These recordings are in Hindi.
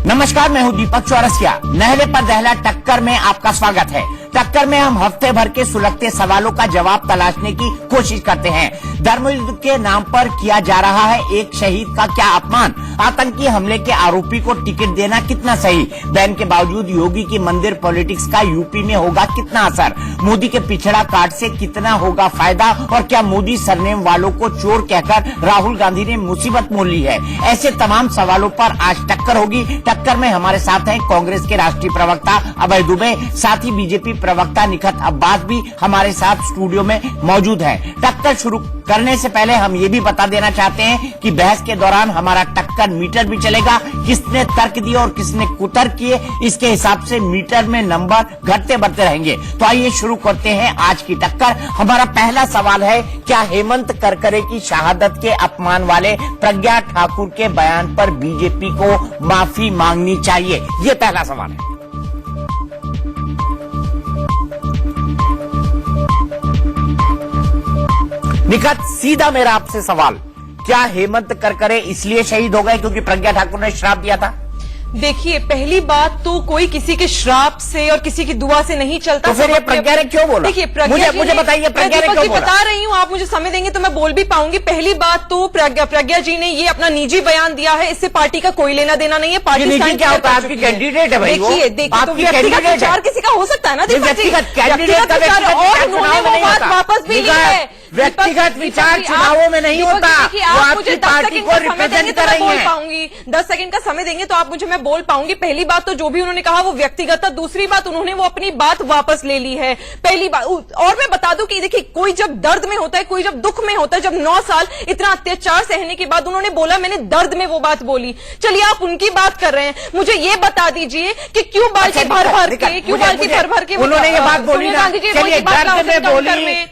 नमस्कार, मैं हूं दीपक चौरसिया। नहले पर दहला टक्कर में आपका स्वागत है। टक्कर में हम हफ्ते भर के सुलगते सवालों का जवाब तलाशने की कोशिश करते हैं। धर्म युद्ध के नाम पर किया जा रहा है एक शहीद का क्या अपमान? आतंकी हमले के आरोपी को टिकट देना कितना सही? बैन के बावजूद योगी की मंदिर पॉलिटिक्स का यूपी में होगा कितना असर? मोदी के पिछड़ा कार्ड से कितना होगा फायदा? और क्या मोदी सरनेम वालों को चोर कहकर राहुल गांधी ने मुसीबत मोल ली है? ऐसे तमाम सवालों पर आज टक्कर होगी। टक्कर में हमारे साथ हैं कांग्रेस के राष्ट्रीय प्रवक्ता अभय दुबे, साथ ही बीजेपी प्रवक्ता निखत अब्बास भी हमारे साथ स्टूडियो में मौजूद हैं। टक्कर शुरू करने से पहले हम ये भी बता देना चाहते हैं कि बहस के दौरान हमारा टक्कर मीटर भी चलेगा। किसने तर्क दिए और किसने कुतर्क किए, इसके हिसाब से मीटर में नंबर घटते बढ़ते रहेंगे। तो आइए शुरू करते हैं आज की टक्कर। हमारा पहला सवाल है, क्या हेमंत करकरे की शहादत के अपमान वाले प्रज्ञा ठाकुर के बयान पर बीजेपी को माफी मांगनी चाहिए? ये पहला सवाल है। निखत, सीधा मेरा आपसे सवाल, क्या हेमंत करकरे इसलिए शहीद हो गए क्योंकि प्रज्ञा ठाकुर ने श्राप दिया था? देखिए, पहली बात तो कोई किसी के श्राप से और किसी की दुआ से नहीं चलता। तो फिर ये प्रज्ञा ने क्यों बोला? देखिए, मुझे बताइए, प्रज्ञा ने क्यों बोला? बता रही हूँ, आप मुझे समय देंगे तो मैं बोल भी पाऊंगी। पहली बात तो प्रज्ञा जी ने ये अपना निजी बयान दिया है, इससे पार्टी का कोई लेना देना नहीं है। पार्टी निजी क्या होता है? आपकी कैंडिडेट है भाई वो। देखिए, तो व्यक्तिगत विचार किसी का हो सकता है ना दीपक जी। और उन्होंने वो बात वापस भी ली है। व्यक्तिगत विचार चुनावों में नहीं होता, वो आपकी पार्टी को रिप्रेजेंट कर रही है। 10 सेकंड का समय देंगे तो आप मुझे, मैं बोल पाऊंगी। पहली बात तो जो भी उन्होंने कहा वो व्यक्तिगत था। दूसरी बात, उन्होंने वो अपनी बात वापस ले ली है। पहली बात, और मैं बता दूं कि देखिए, कोई जब दर्द में होता है, कोई जब दुख में होता है, जब 9 साल इतना अत्याचार सहने के बाद उन्होंने बोला मैंने दर्द में वो बात बोली। चलिए, आप उनकी बात कर रहे हैं, मुझे ये बता दीजिए कि क्यों बाल्टी भर भर के उन्होंने ये बात बोली ना? चलिए,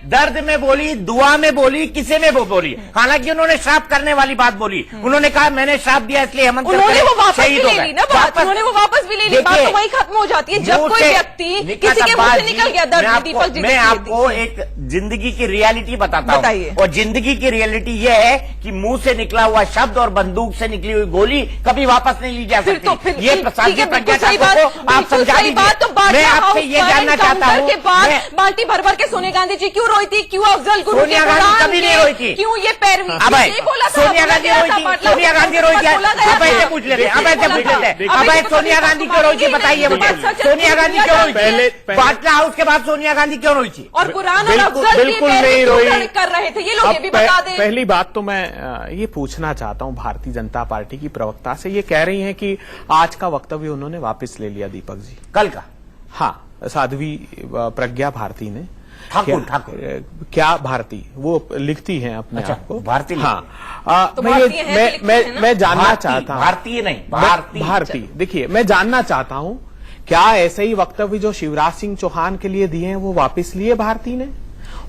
दर्द में बोली, दुआ में बोली, किसे में वो बोली? हालांकि उन्होंने श्राप करने वाली बात बोली। उन्होंने कहा मैंने श्राप दिया इसलिए हेमंत उन्होंने वो वापस भी ले ली ना बात। उन्होंने वो वापस भी ले ली, बात तो वही खत्म हो जाती है जब कोई व्यक्ति किसी के मुंह से निकल गया दर्द। दीपक जी, मैं आपको एक जिंदगी की रियलिटी बताता हूँ, और जिंदगी की रियलिटी ये है कि मुंह से निकला हुआ शब्द और बंदूक से निकली हुई गोली कभी वापस नहीं ली जा सकती। ये प्रज्ञा ठाकुर को आप समझा दीजिए। मैं आपसे ये जानना चाहता हूँ, बाल्टी भर भर के सोनिया गांधी जी क्यों रोई थी? क्यों अफजल गुरु सोनिया गांधी कभी नहीं रोई थी? क्यों ये पैरवी? सोनिया गांधी रोई थी? सोनिया गांधी रोई थी? अब ऐसे पूछ लेते, अब ऐसे पूछ लेते, अब सोनिया गांधी क्यों रोई थी? बताइए मुझे, सोनिया गांधी क्यों रोई थी? बाटला हाउस के बाद सोनिया गांधी क्यों रोई थी? और कुरान और अफजल बिल्कुल नहीं रोई कर रहे थे ये लोग, ये भी बता दें। पहली बात तो मैं ये पूछना चाहता हूं भारतीय जनता पार्टी की प्रवक्ता से, ये कह रही हैं कि आज का वक्तव्य उन्होंने वापस ले लिया दीपक जी। कल का? हाँ, साध्वी प्रज्ञा भारती ने। ठाकुर क्या भारती वो लिखती हैं अपने आप को भारती? हाँ, तो मैं जानना चाहता हूँ, भारतीय नहीं भारती। देखिए, मैं जानना चाहता हूँ, क्या ऐसे ही वक्तव्य जो शिवराज सिंह चौहान के लिए दिए हैं वो वापस लिए भारती ने?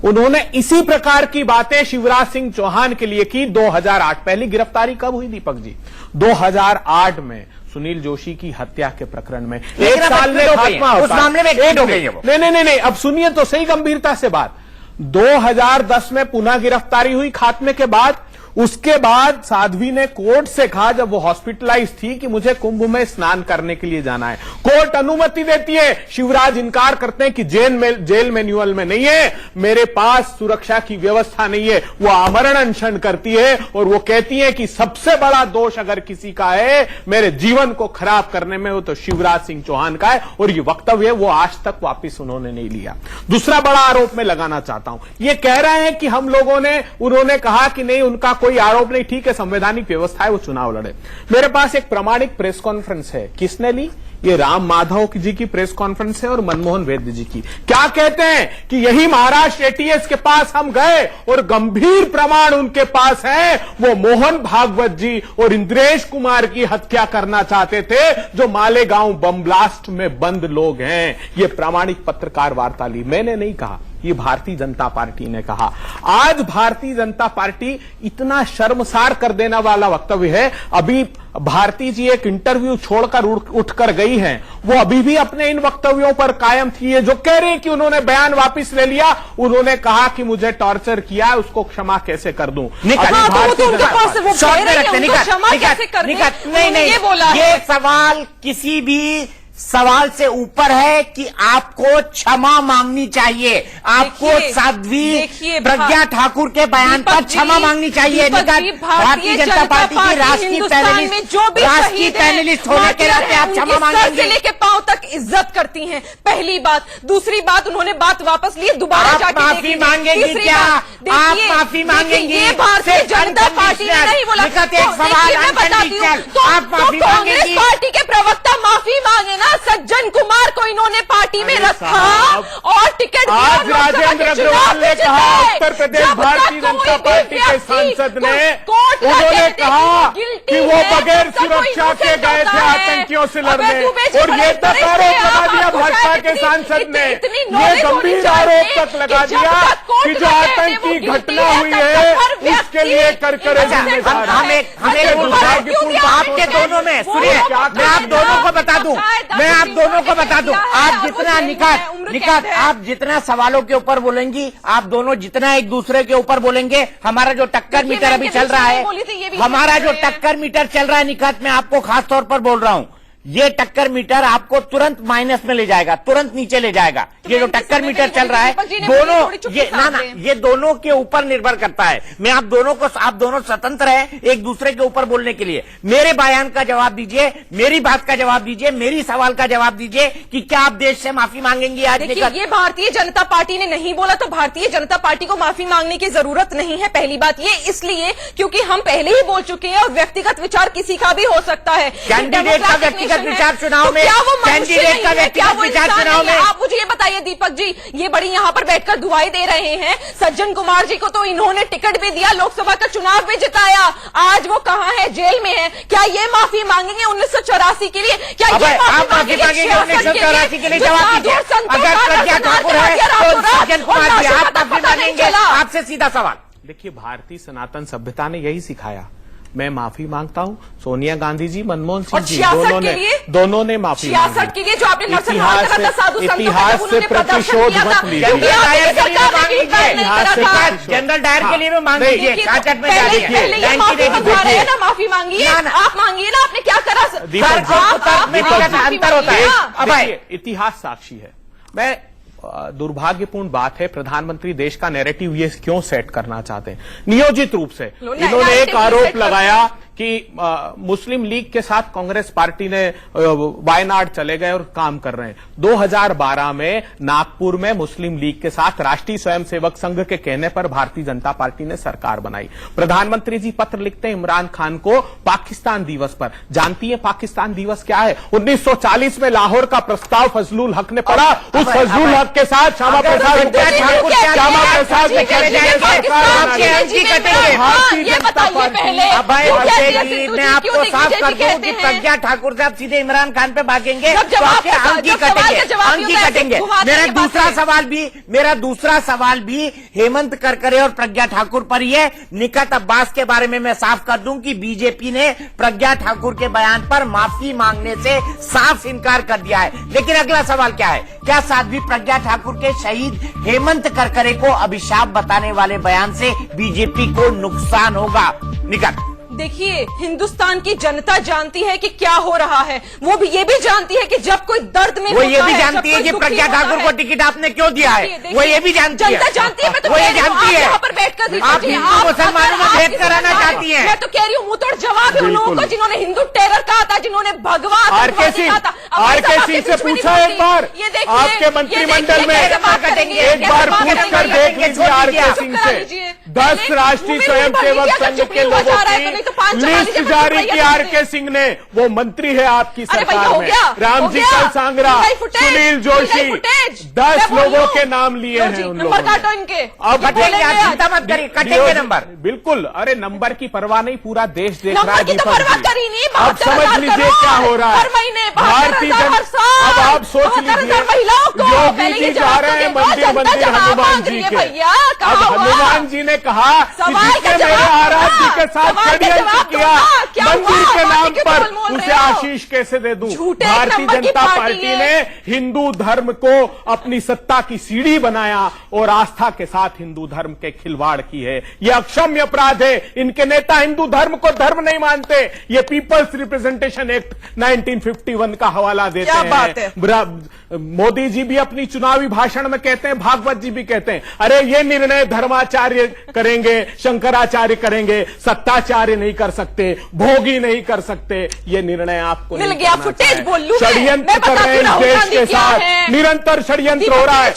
उन्होंने इसी प्रकार की बातें शिवराज सिंह चौहान के लिए की 2008। पहली गिरफ्तारी कब हुई दीपक जी? 2008 में सुनील जोशी की हत्या के प्रकरण में। 1 साल में खात्मा होता, उस मामले में एक हो गई है वो। नहीं, अब सुनिए तो सही गंभीरता से बात। 2010 में पुनः गिरफ्तारी हुई खात्मे के बाद। उसके बाद साध्वी ने कोर्ट से कहा, जब वो हॉस्पिटलाइज थी, कि मुझे कुंभ में स्नान करने के लिए जाना है। कोर्ट अनुमति देती है, शिवराज इनकार करते हैं कि जेल मैन्युअल में नहीं है, मेरे पास सुरक्षा की व्यवस्था नहीं है। वो आमरण अनशन करती है और वो कहती है कि सबसे बड़ा दोष अगर किसी का है मेरे जीवन को खराब करने में, वो तो शिवराज सिंह चौहान का है। और ये वक्तव्य वो आज तक वापिस उन्होंने नहीं लिया। दूसरा बड़ा आरोप मैं लगाना चाहता हूं, ये कह रहे हैं कि हम लोगों ने, उन्होंने कहा कि नहीं उनका कोई आरोप नहीं, ठीक है, संवैधानिक व्यवस्था है, वो चुनाव लड़े। मेरे पास एक प्रामाणिक प्रेस कॉन्फ्रेंस है। किसने ली? ये राम माधव जी की प्रेस कॉन्फ्रेंस है और मनमोहन वैद्य जी की। क्या कहते हैं कि यही महाराष्ट्र एटीएस के पास हम गए और गंभीर प्रमाण उनके पास है, वो मोहन भागवत जी और इंद्रेश कुमार की हत्या करना चाहते थे, जो मालेगांव बम ब्लास्ट में बंद लोग हैं। ये प्रामाणिक पत्रकार वार्ता ली, मैंने नहीं कहा। ये भारतीय जनता पार्टी ने कहा। आज भारतीय जनता पार्टी इतना शर्मसार कर देने वाला वक्तव्य है। अभी भारती जी एक इंटरव्यू छोड़कर उठकर गई हैं, वो अभी भी अपने इन वक्तव्यों पर कायम थी है, जो कह रही कि उन्होंने बयान वापस ले लिया। उन्होंने कहा कि मुझे टॉर्चर किया, उसको क्षमा कैसे कर दूं। नहीं, ये सवाल किसी भी सवाल से ऊपर है कि आपको क्षमा मांगनी चाहिए। आपको साध्वी प्रज्ञा ठाकुर के बयान पर क्षमा मांगनी चाहिए। भारतीय जनता पार्टी की राष्ट्रीय पैनलिस्ट होने के नाते आप क्षमा मांगेंगे। से लेके पांव तक इज्जत करती हैं, पहली बात। दूसरी बात, उन्होंने बात वापस ली, दोबारा जाके माफी मांगेंगी क्या? आप माफी मांगेंगी? ये भारतीय जनता पार्टी ने नहीं बोला। आप माफी कांग्रेस पार्टी के प्रवक्ता माफी मांगे ना। सज्जन कुमार को इन्होंने पार्टी में रखा और टिकट दिया। आज राजेंद्र अग्रवाल ने कहा, उत्तर प्रदेश भारतीय जनता पार्टी के सांसद ने, उन्होंने कहा कि वो बगैर सुरक्षा के गए थे आतंकियों से लड़ने, और ये तक आरोप लगा दिया भाजपा के सांसद ने, ये गंभीर आरोप तक लगा दिया कि जो आतंकी घटना हुई है उसके लिए करकरे आपके दोनों में सुनिए, मैं आप दोनों को बता दूं, आप जितना निकात आप जितना सवालों के ऊपर बोलेंगी, आप दोनों जितना एक दूसरे के ऊपर बोलेंगे, हमारा जो टक्कर मीटर अभी चल रहा है, हमारा जो टक्कर मीटर चल रहा है निकात, मैं आपको खास तौर पर बोल रहा हूं, ये टक्कर मीटर आपको तुरंत माइनस में ले जाएगा, तुरंत नीचे ले जाएगा। ये जो टक्कर मीटर चल रहा है दोनों, ये दोनों के ऊपर निर्भर करता है। मैं आप दोनों स्वतंत्र हैं एक दूसरे के ऊपर बोलने के लिए। मेरे बयान का जवाब दीजिए, मेरी बात का जवाब दीजिए, मेरी सवाल का जवाब दीजिए कि क्या आप देश से माफी मांगेंगी आज? ये भारतीय जनता पार्टी ने नहीं बोला तो भारतीय जनता पार्टी को माफी मांगने की जरूरत नहीं है। पहली बात ये इसलिए क्योंकि हम पहले ही बोल चुके हैं और व्यक्तिगत विचार किसी का भी हो सकता है। कैंडिडेट का व्यक्तिगत विचार चुनाव में, कैंडिडेट का व्यक्तिगत विचार चुनाव में, आप मुझे ये बताइए दीपक जी, ये बड़ी यहाँ पर बैठकर दुआएं दे रहे हैं। सज्जन कुमार जी को तो इन्होंने टिकट भी दिया, लोकसभा का चुनाव भी जिताया, आज वो कहाँ है? जेल में है। क्या ये माफी मांगेंगे 1984 के लिए? क्या ये माफी मांगेंगे 1984 के लिए? जवाब दीजिए। अगर प्रज्ञा ठाकुर है तो सज्जन कुमार जी आप माफी मांगेंगे? आपसे सीधा सवाल। देखिए, भारतीय सनातन सभ्यता ने यही सिखाया, मैं माफी मांगता हूं। सोनिया गांधी जी, मनमोहन सिंह जी, दोनों ने माफी मांगी। 66 के लिए जो आपने इतिहास से प्रतिशोध मत लीजिए। जनरल डायर के लिए भी मांग लीजिए। माफी मांगिए, आप मांगिए ना, आपने क्या करा? अंतर होता है। इतिहास साक्षी है। मैं दुर्भाग्यपूर्ण बात है, प्रधानमंत्री देश का नैरेटिव ये क्यों सेट करना चाहते हैं नियोजित रूप से। इन्होंने एक आरोप लगाया कि मुस्लिम लीग के साथ कांग्रेस पार्टी ने वायनाड चले गए और काम कर रहे हैं। 2012 में नागपुर में मुस्लिम लीग के साथ राष्ट्रीय स्वयंसेवक संघ के कहने पर भारतीय जनता पार्टी ने सरकार बनाई। प्रधानमंत्री जी पत्र लिखते हैं इमरान खान को पाकिस्तान दिवस पर। जानती है पाकिस्तान दिवस क्या है? 1940 में लाहौर का प्रस्ताव फजलुल हक ने पढ़ा, उस फजलुल हक के साथ श्यामा प्रसाद ने मैं आपको साफ कर दूं कि प्रज्ञा ठाकुर साहब सीधे इमरान खान पे भागेंगे तो आपके अंक ही कटेंगे। मेरा दूसरा सवाल भी हेमंत करकरे और प्रज्ञा ठाकुर पर ही है। निकत अब्बास के बारे में मैं साफ कर दूं कि बीजेपी ने प्रज्ञा ठाकुर के बयान पर माफी मांगने से साफ इनकार कर दिया है। लेकिन अगला सवाल क्या है? क्या साध्वी प्रज्ञा ठाकुर के शहीद हेमंत करकरे को अभिशाप बताने वाले बयान से बीजेपी को नुकसान होगा? निकट देखिए, हिंदुस्तान की जनता जानती है कि क्या हो रहा है। वो भी ये भी जानती है कि जब कोई दर्द में वो ये भी जानती है कि प्रज्ञा ठाकुर को टिकट आपने क्यों दिया है। वो ये भी जानती है, जनता जानती है। मैं तो वो ये जानती है। यहाँ पर बैठकर आप हिंदू मुसलमानों में भेद कराना चाहती हैं। मैं तो कह रही हूँ मुंह तोड़ जवाब उन लोगों को जिन्होंने हिंदू टेरर कहा था, जिन्होंने भगवान आरके सिंह से पूछा एक बार आपके मंत्रिमंडल में, एक बार पूछ कर देख लीजिए आरके सिंह से। 10 राष्ट्रीय स्वयंसेवक संघ के लोगों की लिस्ट जारी की आरके सिंह ने। वो मंत्री है आपकी सरकार में। रामजी कल सांगरा, सुनील जोशी, 10 लोगों के नाम लिए हैं उन लोगों ने। अब चिंता मत करिए, कटेंगे नंबर। बिल्कुल, अरे नंबर की परवाह नहीं, पूरा देश देख रहा है दीपक जी। अब समझ लीजिए क्या हो रहा है। हर महीने भारतीय जनता, अब आप सोच लीजिए, योगी जी जा रहे हैं मंदिर मंदिर हनुमान जी के। अब हनुमान जी ने कहा कि जिसने मेरे आराध्य के साथ षड्यंत्र किया मंदिर के नाम पर, उसे आशीष कैसे दे दूं। भारतीय जनता पार्टी ने हिंदू धर्म को अपनी सत्ता की सीढ़ी बनाया और आस्था के साथ हिंदू धर्म के खिलवाड़ की है। यह अक्षम्य अपराध है। इनके नेता हिंदू धर्म को धर्म नहीं मानते। ये पीपल्स रिप्रेजेंटेशन एक्ट 1951 का हवाला देते क्या हैं। बात है। मोदी जी भी अपनी चुनावी भाषण में कहते हैं, भागवत जी भी कहते हैं, अरे ये निर्णय धर्माचार्य करेंगे, शंकराचार्य करेंगे, सत्ताचार्य नहीं कर सकते, भोगी नहीं कर सकते। ये निर्णय आपको मिल नहीं गया करना फुटेज चाहिए। बोल लूं षड्यंत्र कर रहे हैं इस देश के साथ, निरंतर षड्यंत्र हो रहा है।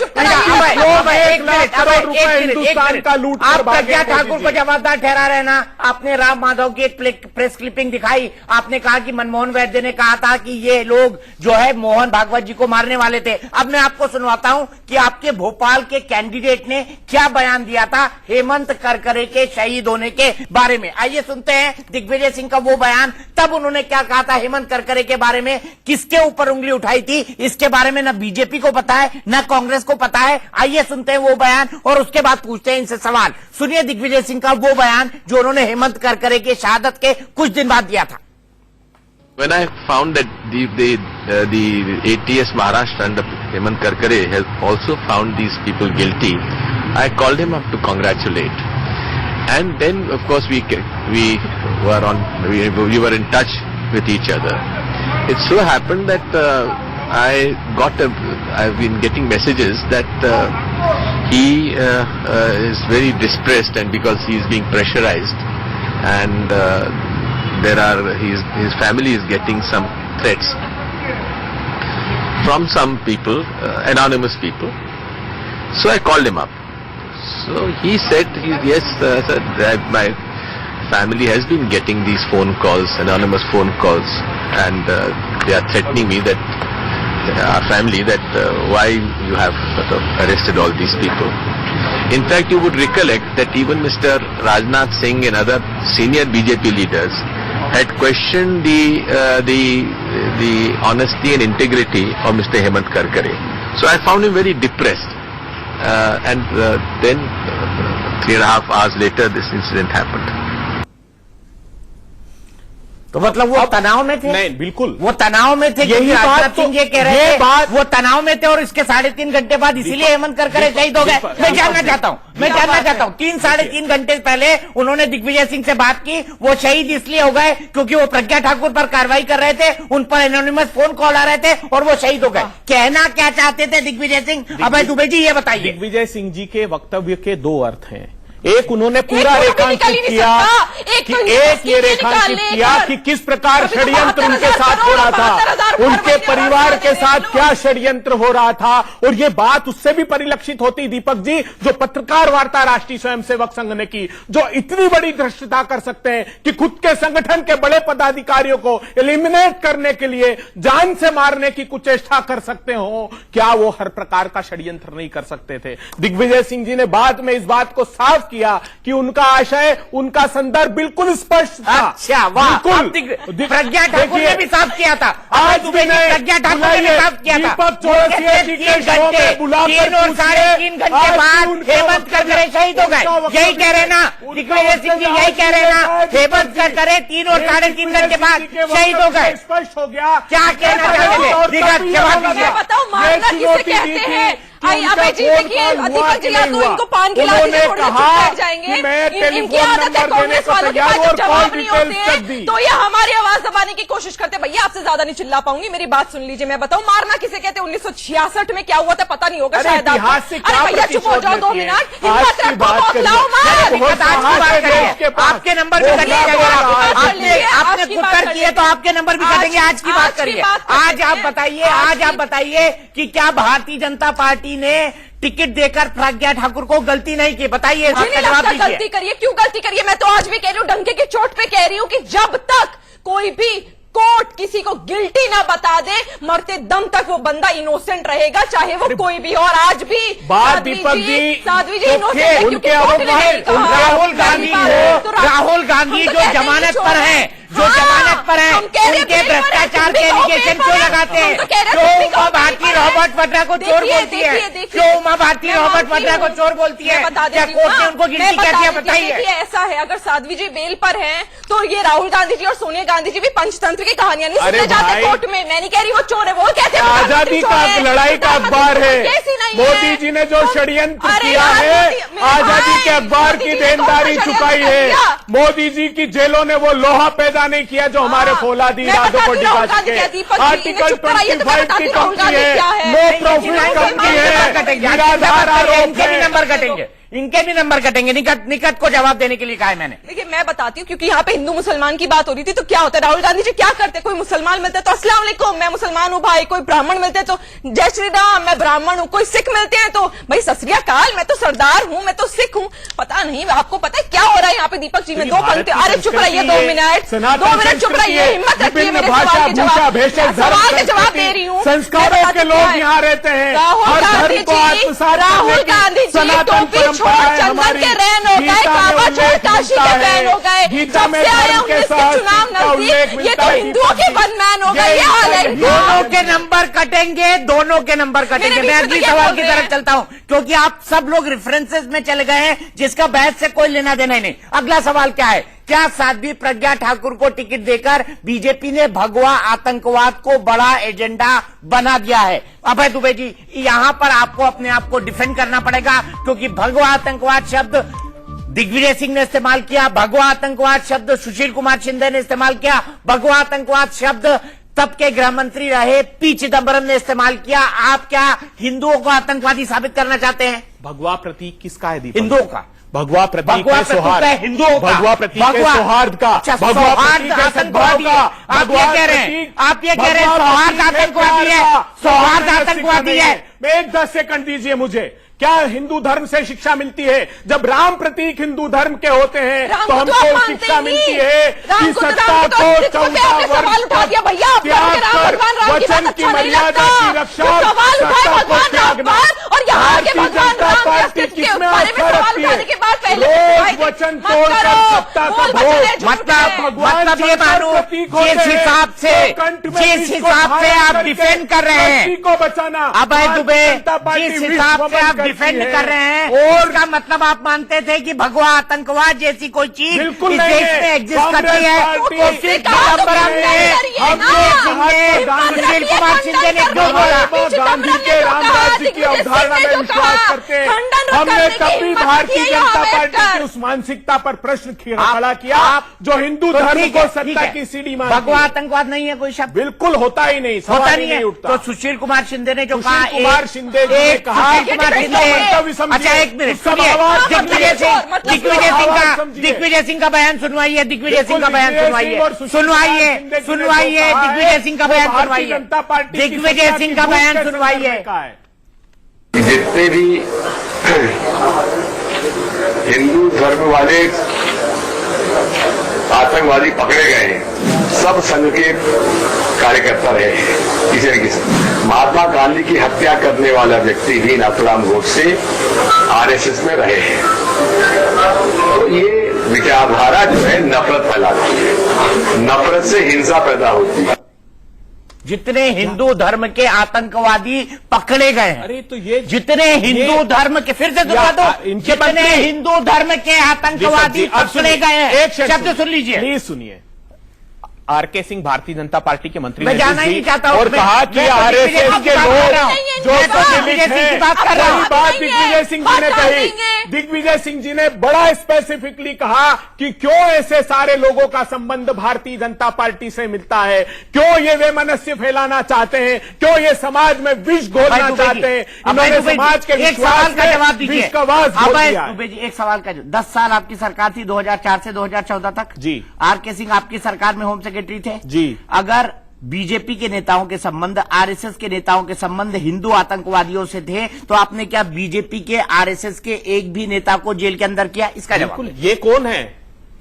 1 लाख करोड़ रुपए हिंदुस्तान का लूट आप प्रज्ञा ठाकुर को जवाबदार ठहरा रहे ना। आपने राम माधव की एक प्रेस क्लिपिंग दिखाई। आपने कहा कि मनमोहन वैद्य ने कहा था कि ये लोग जो है मोहन भागवत जी को मारने वाले थे। अब मैं आपको सुनवाता हूं कि आपके भोपाल के कैंडिडेट ने क्या बयान दिया था हेमंत करकरे के शहीद होने के बारे में। आइए सुनते हैं दिग्विजय सिंह का वो बयान। तब उन्होंने क्या कहा था हेमंत करकरे के बारे में, किसके ऊपर उंगली उठाई थी, इसके बारे में न बीजेपी को पता है न कांग्रेस को पता है। आइए सुनते हैं वो बयान और उसके बाद पूछते हैं इनसे सवाल। सुनिए दिग्विजय सिंह का वो बयान जो उन्होंने हेमंत करकरे के शहादत के कुछ दिन बाद दिया था। When I found that the ATS Maharashtra under Hemant Karkare has also found these people guilty, I called him up to congratulate, and then of course we were in touch with each other. It so happened that I've been getting messages that he is very distressed, and because he is being pressurized, and his family is getting some threats from some people, anonymous people. So I called him up. So he said, yes, sir, my family has been getting these phone calls, anonymous phone calls, and they are threatening me, that our family, that why you have sort of arrested all these people. In fact, you would recollect that even Mr. Rajnath Singh and other senior BJP leaders had questioned the honesty and integrity of Mr. Hemant Karkare. So I found him very depressed, and then 3.5 hours later this incident happened. तो मतलब वो तनाव में थे? नहीं, बिल्कुल वो तनाव में थे। यही बात सिंह ये कह रहे थे वो तनाव में थे और इसके 3.5 घंटे बाद इसीलिए हेमंत करकरे शहीद हो गए। मैं जानना चाहता हूं 3-3.5 घंटे पहले उन्होंने दिग्विजय सिंह से बात की। वो शहीद इसलिए हो गए क्योंकि वो प्रज्ञा ठाकुर पर कार्रवाई कर रहे थे, उन पर एनोनिमस फोन कॉल आ रहे थे और वो शहीद हो गए। कहना क्या चाहते थे दिग्विजय सिंह? अभय दुबे जी ये बताइए। दिग्विजय सिंह जी के वक्तव्य के 2 अर्थ हैं। एक, उन्होंने पूरा रेखांकित किया कि किस प्रकार षड्यंत्र उनके साथ हो रहा था, उनके परिवार के साथ क्या षड्यंत्र हो रहा था। और ये बात उससे भी परिलक्षित होती दीपक जी, जो पत्रकार वार्ता राष्ट्रीय स्वयंसेवक संघ ने की, जो इतनी बड़ी धृष्टता कर सकते हैं कि खुद के संगठन के बड़े पदाधिकारियों को एलिमिनेट करने के लिए जान से मारने की कुचेष्टा कर सकते हो। क्या वो हर प्रकार का षड्यंत्र नहीं कर सकते थे? दिग्विजय सिंह जी ने बाद में इस बात को साफ किया कि उनका आशय, उनका संदर्भ बिल्कुल स्पष्ट था। अच्छा, वाह, प्रज्ञा ठाकुर ने भी साफ किया था। आज प्रज्ञा ठाकुर ने भी साफ किया था। दीपक चौरसिया जी के शो में बुलाकर 3 और 3.5 घंटे बाद हेमंत करकरे शहीद हो गए। यही कह रहे ना दिग्विजय सिंह जी, यही कह रहे ना हेमंत करकरे 3 और 3.5 घंटे बाद शहीद हो गए। स्पष्ट हो गया। क्या कहना चाहते थे? जवाब दीजिए। बताओ मारना किसे कहते हैं? अभय जी देखिए, दीपक जी या तो इनको पान खिला के छोड़ जाएंगे। इनकी आदत है कांग्रेस वालों के पास जवाब नहीं होते तो ये हमारी आवाज दबाने की कोशिश करते। भैया आपसे ज्यादा नहीं चिल्ला पाऊंगी, मेरी बात सुन लीजिए। मैं बताऊं मारना किसे कहते हैं? 1966 में क्या हुआ था पता नहीं होगा शायद आपको। अरे भैया चुप हो जाओ 2 मिनट, हिम्मत रखो, बौखलाओ मत। आपके नंबर भी कटेंगे। आपने उत्तर किए तो आपके नंबर भी कटेंगे। आज की बात करिए। आज आप बताइए कि क्या भारतीय जनता पार्टी ने टिकट देकर प्रज्ञा ठाकुर को गलती नहीं की? बताइए, गलती करिए। क्यों गलती करिए? मैं तो आज भी कह रही हूँ, डंके की चोट पे कह रही हूँ कि जब तक कोई भी कोर्ट किसी को गिल्टी ना बता दे, मरते दम तक वो बंदा इनोसेंट रहेगा, चाहे वो कोई भी। और आज भी बात दीपक जी, साध्वी जी इनोसेंट है क्योंकि राहुल गांधी जो जमानत पर है, के भ्रष्टाचार के एलिगेशन क्यों लगाते हैं? क्यों उमा भारती रॉबर्ट वड्रा को चोर बोलती है? क्यों उमा भारती रॉबर्ट वड्रा को चोर बोलती है? क्या कोर्ट ने उनको गिनती कर दिया? बताइए। ऐसा है, अगर साध्वी जी बेल पर हैं तो ये राहुल गांधी जी और सोनिया गांधी जी भी पंचतंत्र की कहानियां नहीं सुनने जाते कोर्ट में। मैं नहीं कह रही वो चोर है, वो कहते हैं आजादी का लड़ाई का अखबार है। मोदी जी ने जो षड्यंत्र किया है, आजादी के अखबार की देनदारी चुकाई है। मोदी जी की जेलों ने वो लोहा पैदा नहीं किया जो हमारे फौलादी इरादों को डिगा सके। आर्टिकल 25 की कंपनी है, नो प्रॉफिट कंपनी है, निराधार आरोप इनके भी नंबर कटेंगे, इनके भी नंबर कटेंगे। निकट को जवाब देने के लिए कहा है मैंने। देखिए मैं बताती हूँ, क्योंकि यहाँ पे हिंदू मुसलमान की बात हो रही थी, तो क्या होता है राहुल गांधी जी क्या करते? कोई मुसलमान मिलते तो अस्सलाम वालेकुम मैं मुसलमान हूँ भाई, कोई ब्राह्मण मिलते तो जय श्री राम मैं ब्राह्मण हूँ, कोई सिख मिलते हैं तो भाई सत श्री अकाल मैं तो सरदार हूँ, मैं तो सिख हूँ। पता नहीं आपको पता है क्या हो रहा है यहाँ पे? दीपक जी में दो पंक्ति, अरे चुप रहिए 2 मिनट चुप रहिए, हिम्मत रखिए मेरे सवाल के जवाब दे रही हूँ। संस्कारों के लोग यहाँ रहते हैं, राहुल गांधी जी टोपी छोड़ चंदन के रहन हो गए, काबा छोड़ काशी के बहन हो गए, जब से आए 19 के चुनाव नजदीक ये तो हिंदुओं के बदमैन हो गए। ये हाल है, दोनों के नंबर कटेंगे, दोनों के नंबर कटेंगे। मैं अगली सवाल की तरफ चलता हूं, क्योंकि आप सब लोग रेफरेंसेस में चले गए हैं जिसका बहस से कोई लेना देना ही नहीं। अगला सवाल क्या है? क्या साध्वी प्रज्ञा ठाकुर को टिकट देकर बीजेपी ने भगवा आतंकवाद को बड़ा एजेंडा बना दिया है? अभय दुबे जी, यहां पर आपको अपने आप को डिफेंड करना पड़ेगा, क्योंकि भगवा आतंकवाद शब्द दिग्विजय सिंह ने इस्तेमाल किया, भगवा आतंकवाद शब्द सुशील कुमार शिंदे ने इस्तेमाल किया, भगवा आतंकवाद शब्द तब के गृह मंत्री रहे पी चिदम्बरम ने इस्तेमाल किया। आप क्या हिंदुओं को आतंकवादी साबित करना चाहते हैं? भगवा प्रतीक किसका है? हिंदुओं का। भगवा प्रतीक है सौहार्द, हिंदुओं का। भगवा प्रतीक है सौहार्द का, भगवा प्रतीक है सद्भाव का। आप ये कह रहे हैं सौहार्द आतंकवादी है, सौहार्द आतंकवादी है। एक 10 सेकंड दीजिए मुझे। क्या हिंदू धर्म से शिक्षा मिलती है? जब राम प्रतीक हिंदू धर्म के होते हैं तो हमको शिक्षा मिलती है कि सत्ता को 14 वर्ष त्याग कर वचन की मर्यादा की रक्षा, सत्ता को त्यागना। भारतीय जनता पार्टी किसमें आस्था रखती है? रोज वचन तोड़कर सत्ता का भोग। मतलब ये मानो जिस हिसाब से आप डिफेंड कर रहे हैं को बचाना, अभय दुबे जिस हिसाब से आप डिफेंड कर रहे हैं, और का मतलब आप मानते थे कि भगवा आतंकवाद जैसी कोई चीज बिल्कुल इस देश में एग्जिस्ट करती है? तो सिर्फ चिदम्बरम ने, सुशील कुमार शिंदे ने क्यों बोला? गांधी के राम राज्य की अवधारणा में विश्वास करते हैं। हमने तभी भारतीय जनता पार्टी की उस मानसिकता पर प्रश्न खड़ा किया जो हिंदू धर्म को सत्ता की सीढ़ी मानती है। भगवा आतंकवाद नहीं है कोई शब्द, बिल्कुल होता ही नहीं, होता नहीं है। उठता। तो सुशील कुमार शिंदे ने जो कहा, कुमार शिंदे ने कहा, अच्छा एक मिनट सुनिए, दिग्विजय सिंह का बयान सुनवाइए, दिग्विजय सिंह का बयान सुनवाइए, दिग्विजय सिंह का बयान सुनवाइए, दिग्विजय सिंह का बयान सुनवाइए। जितने भी हिंदू धर्म वाले आतंकवादी पकड़े गए हैं, सब संघ के कार्यकर्ता रहे हैं किसी न किसी। महात्मा गांधी की हत्या करने वाला व्यक्ति भी नाथूराम गोडसे आरएसएस में रहे हैं। तो ये विचारधारा जो है नफरत फैलाती है, नफरत से हिंसा पैदा होती है। जितने हिंदू धर्म के आतंकवादी पकड़े गए हैं, अरे तो ये जितने हिंदू धर्म के, फिर से दोहरा दो, जितने हिंदू धर्म के आतंकवादी पकड़े गए हैं, एक शब्द सुन लीजिए, प्लीज सुनिए। आरके सिंह भारतीय जनता पार्टी के मंत्री मैं जाना ही नहीं चाहता हूं, और कहा कि आरएसएस के लोग जो सम्मिलित हैं, वही बात दिग्विजय सिंह जी ने कही। दिग्विजय सिंह जी ने बड़ा स्पेसिफिकली कहा कि क्यों ऐसे सारे लोगों का संबंध भारतीय जनता पार्टी से मिलता है, क्यों ये वैमनस्य फैलाना चाहते हैं, क्यों ये समाज में विष घोलना चाहते हैं। इन्होंने समाज के एक सवाल का जवाब दीजिए। विष का वास घोल दिया। एक सवाल का 10 साल आपकी सरकार थी, 2004 से 2014 तक जी। आरके सिंह आपकी सरकार में होम सेक्रेटरी थे जी। अगर बीजेपी के नेताओं के संबंध, आरएसएस के नेताओं के संबंध हिंदू आतंकवादियों से थे, तो आपने क्या बीजेपी के, आरएसएस के एक भी नेता को जेल के अंदर किया? इसका जवाब। ये कौन है?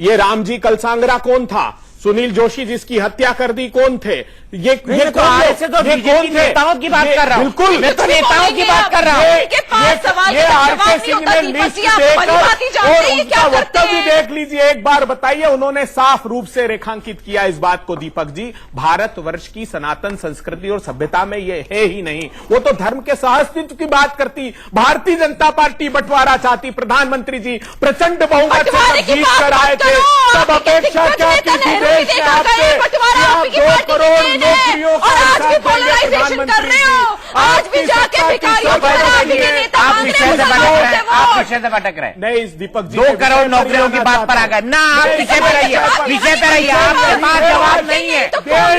ये रामजी कलसांगरा कौन था? सुनील जोशी जिसकी हत्या कर दी कौन थे? ये तो कौन थे? ऐसे तो ये बीजेपी कौन थे? नेताओं की बात कर रहा हूं। बिल्कुल, मैं तो नेताओं की बात कर रहा हूं। इनके पास सवाल ये का जवाब आरके नहीं सिंह होता, ने दीपक लिस्ट जी, आप देकर भली भांति जानते और हैं ये उनका क्या करते वक्तव्य हैं। देख लीजिए, एक बार बताइए। उन्होंने साफ रूप से रेखांकित किया इस बात को, दीपक जी, भारतवर्ष की सनातन संस्कृति और सभ्यता में ये है ही नहीं। वो तो धर्म के सहअस्तित्व की बात करती। भारतीय जनता पार्टी बंटवारा चाहती। प्रधानमंत्री जी प्रचंड बहुमत से बंटवारे जब की जीत बात कर आए मत थे, करो। तब अपेक्षा दिग्गज क्या नेता की थी नेहरू देश भी से देखा आपसे गया, बंटवारा कि आप आपकी 2 पार्टी की करोड़ देन है। नौकरियों का और आज हिसाब भी देंगे polarization कर रहे हो। प्रधानमंत्री आज जी। भी जाके आपकी भिखारियों सत्ता की की तरह सत्ता के की नेता आप मांग विषय रहे से हैं, भटक मुसलमानों रहे से हैं, वो। आप विषय से भटक रहे हैं। नहीं, दीपक जी 2 करोड़ नौकरियों की बात पर आ गए ना। आप विषय पे रहिए, विषय पे रहिए। आपके पास जवाब नहीं है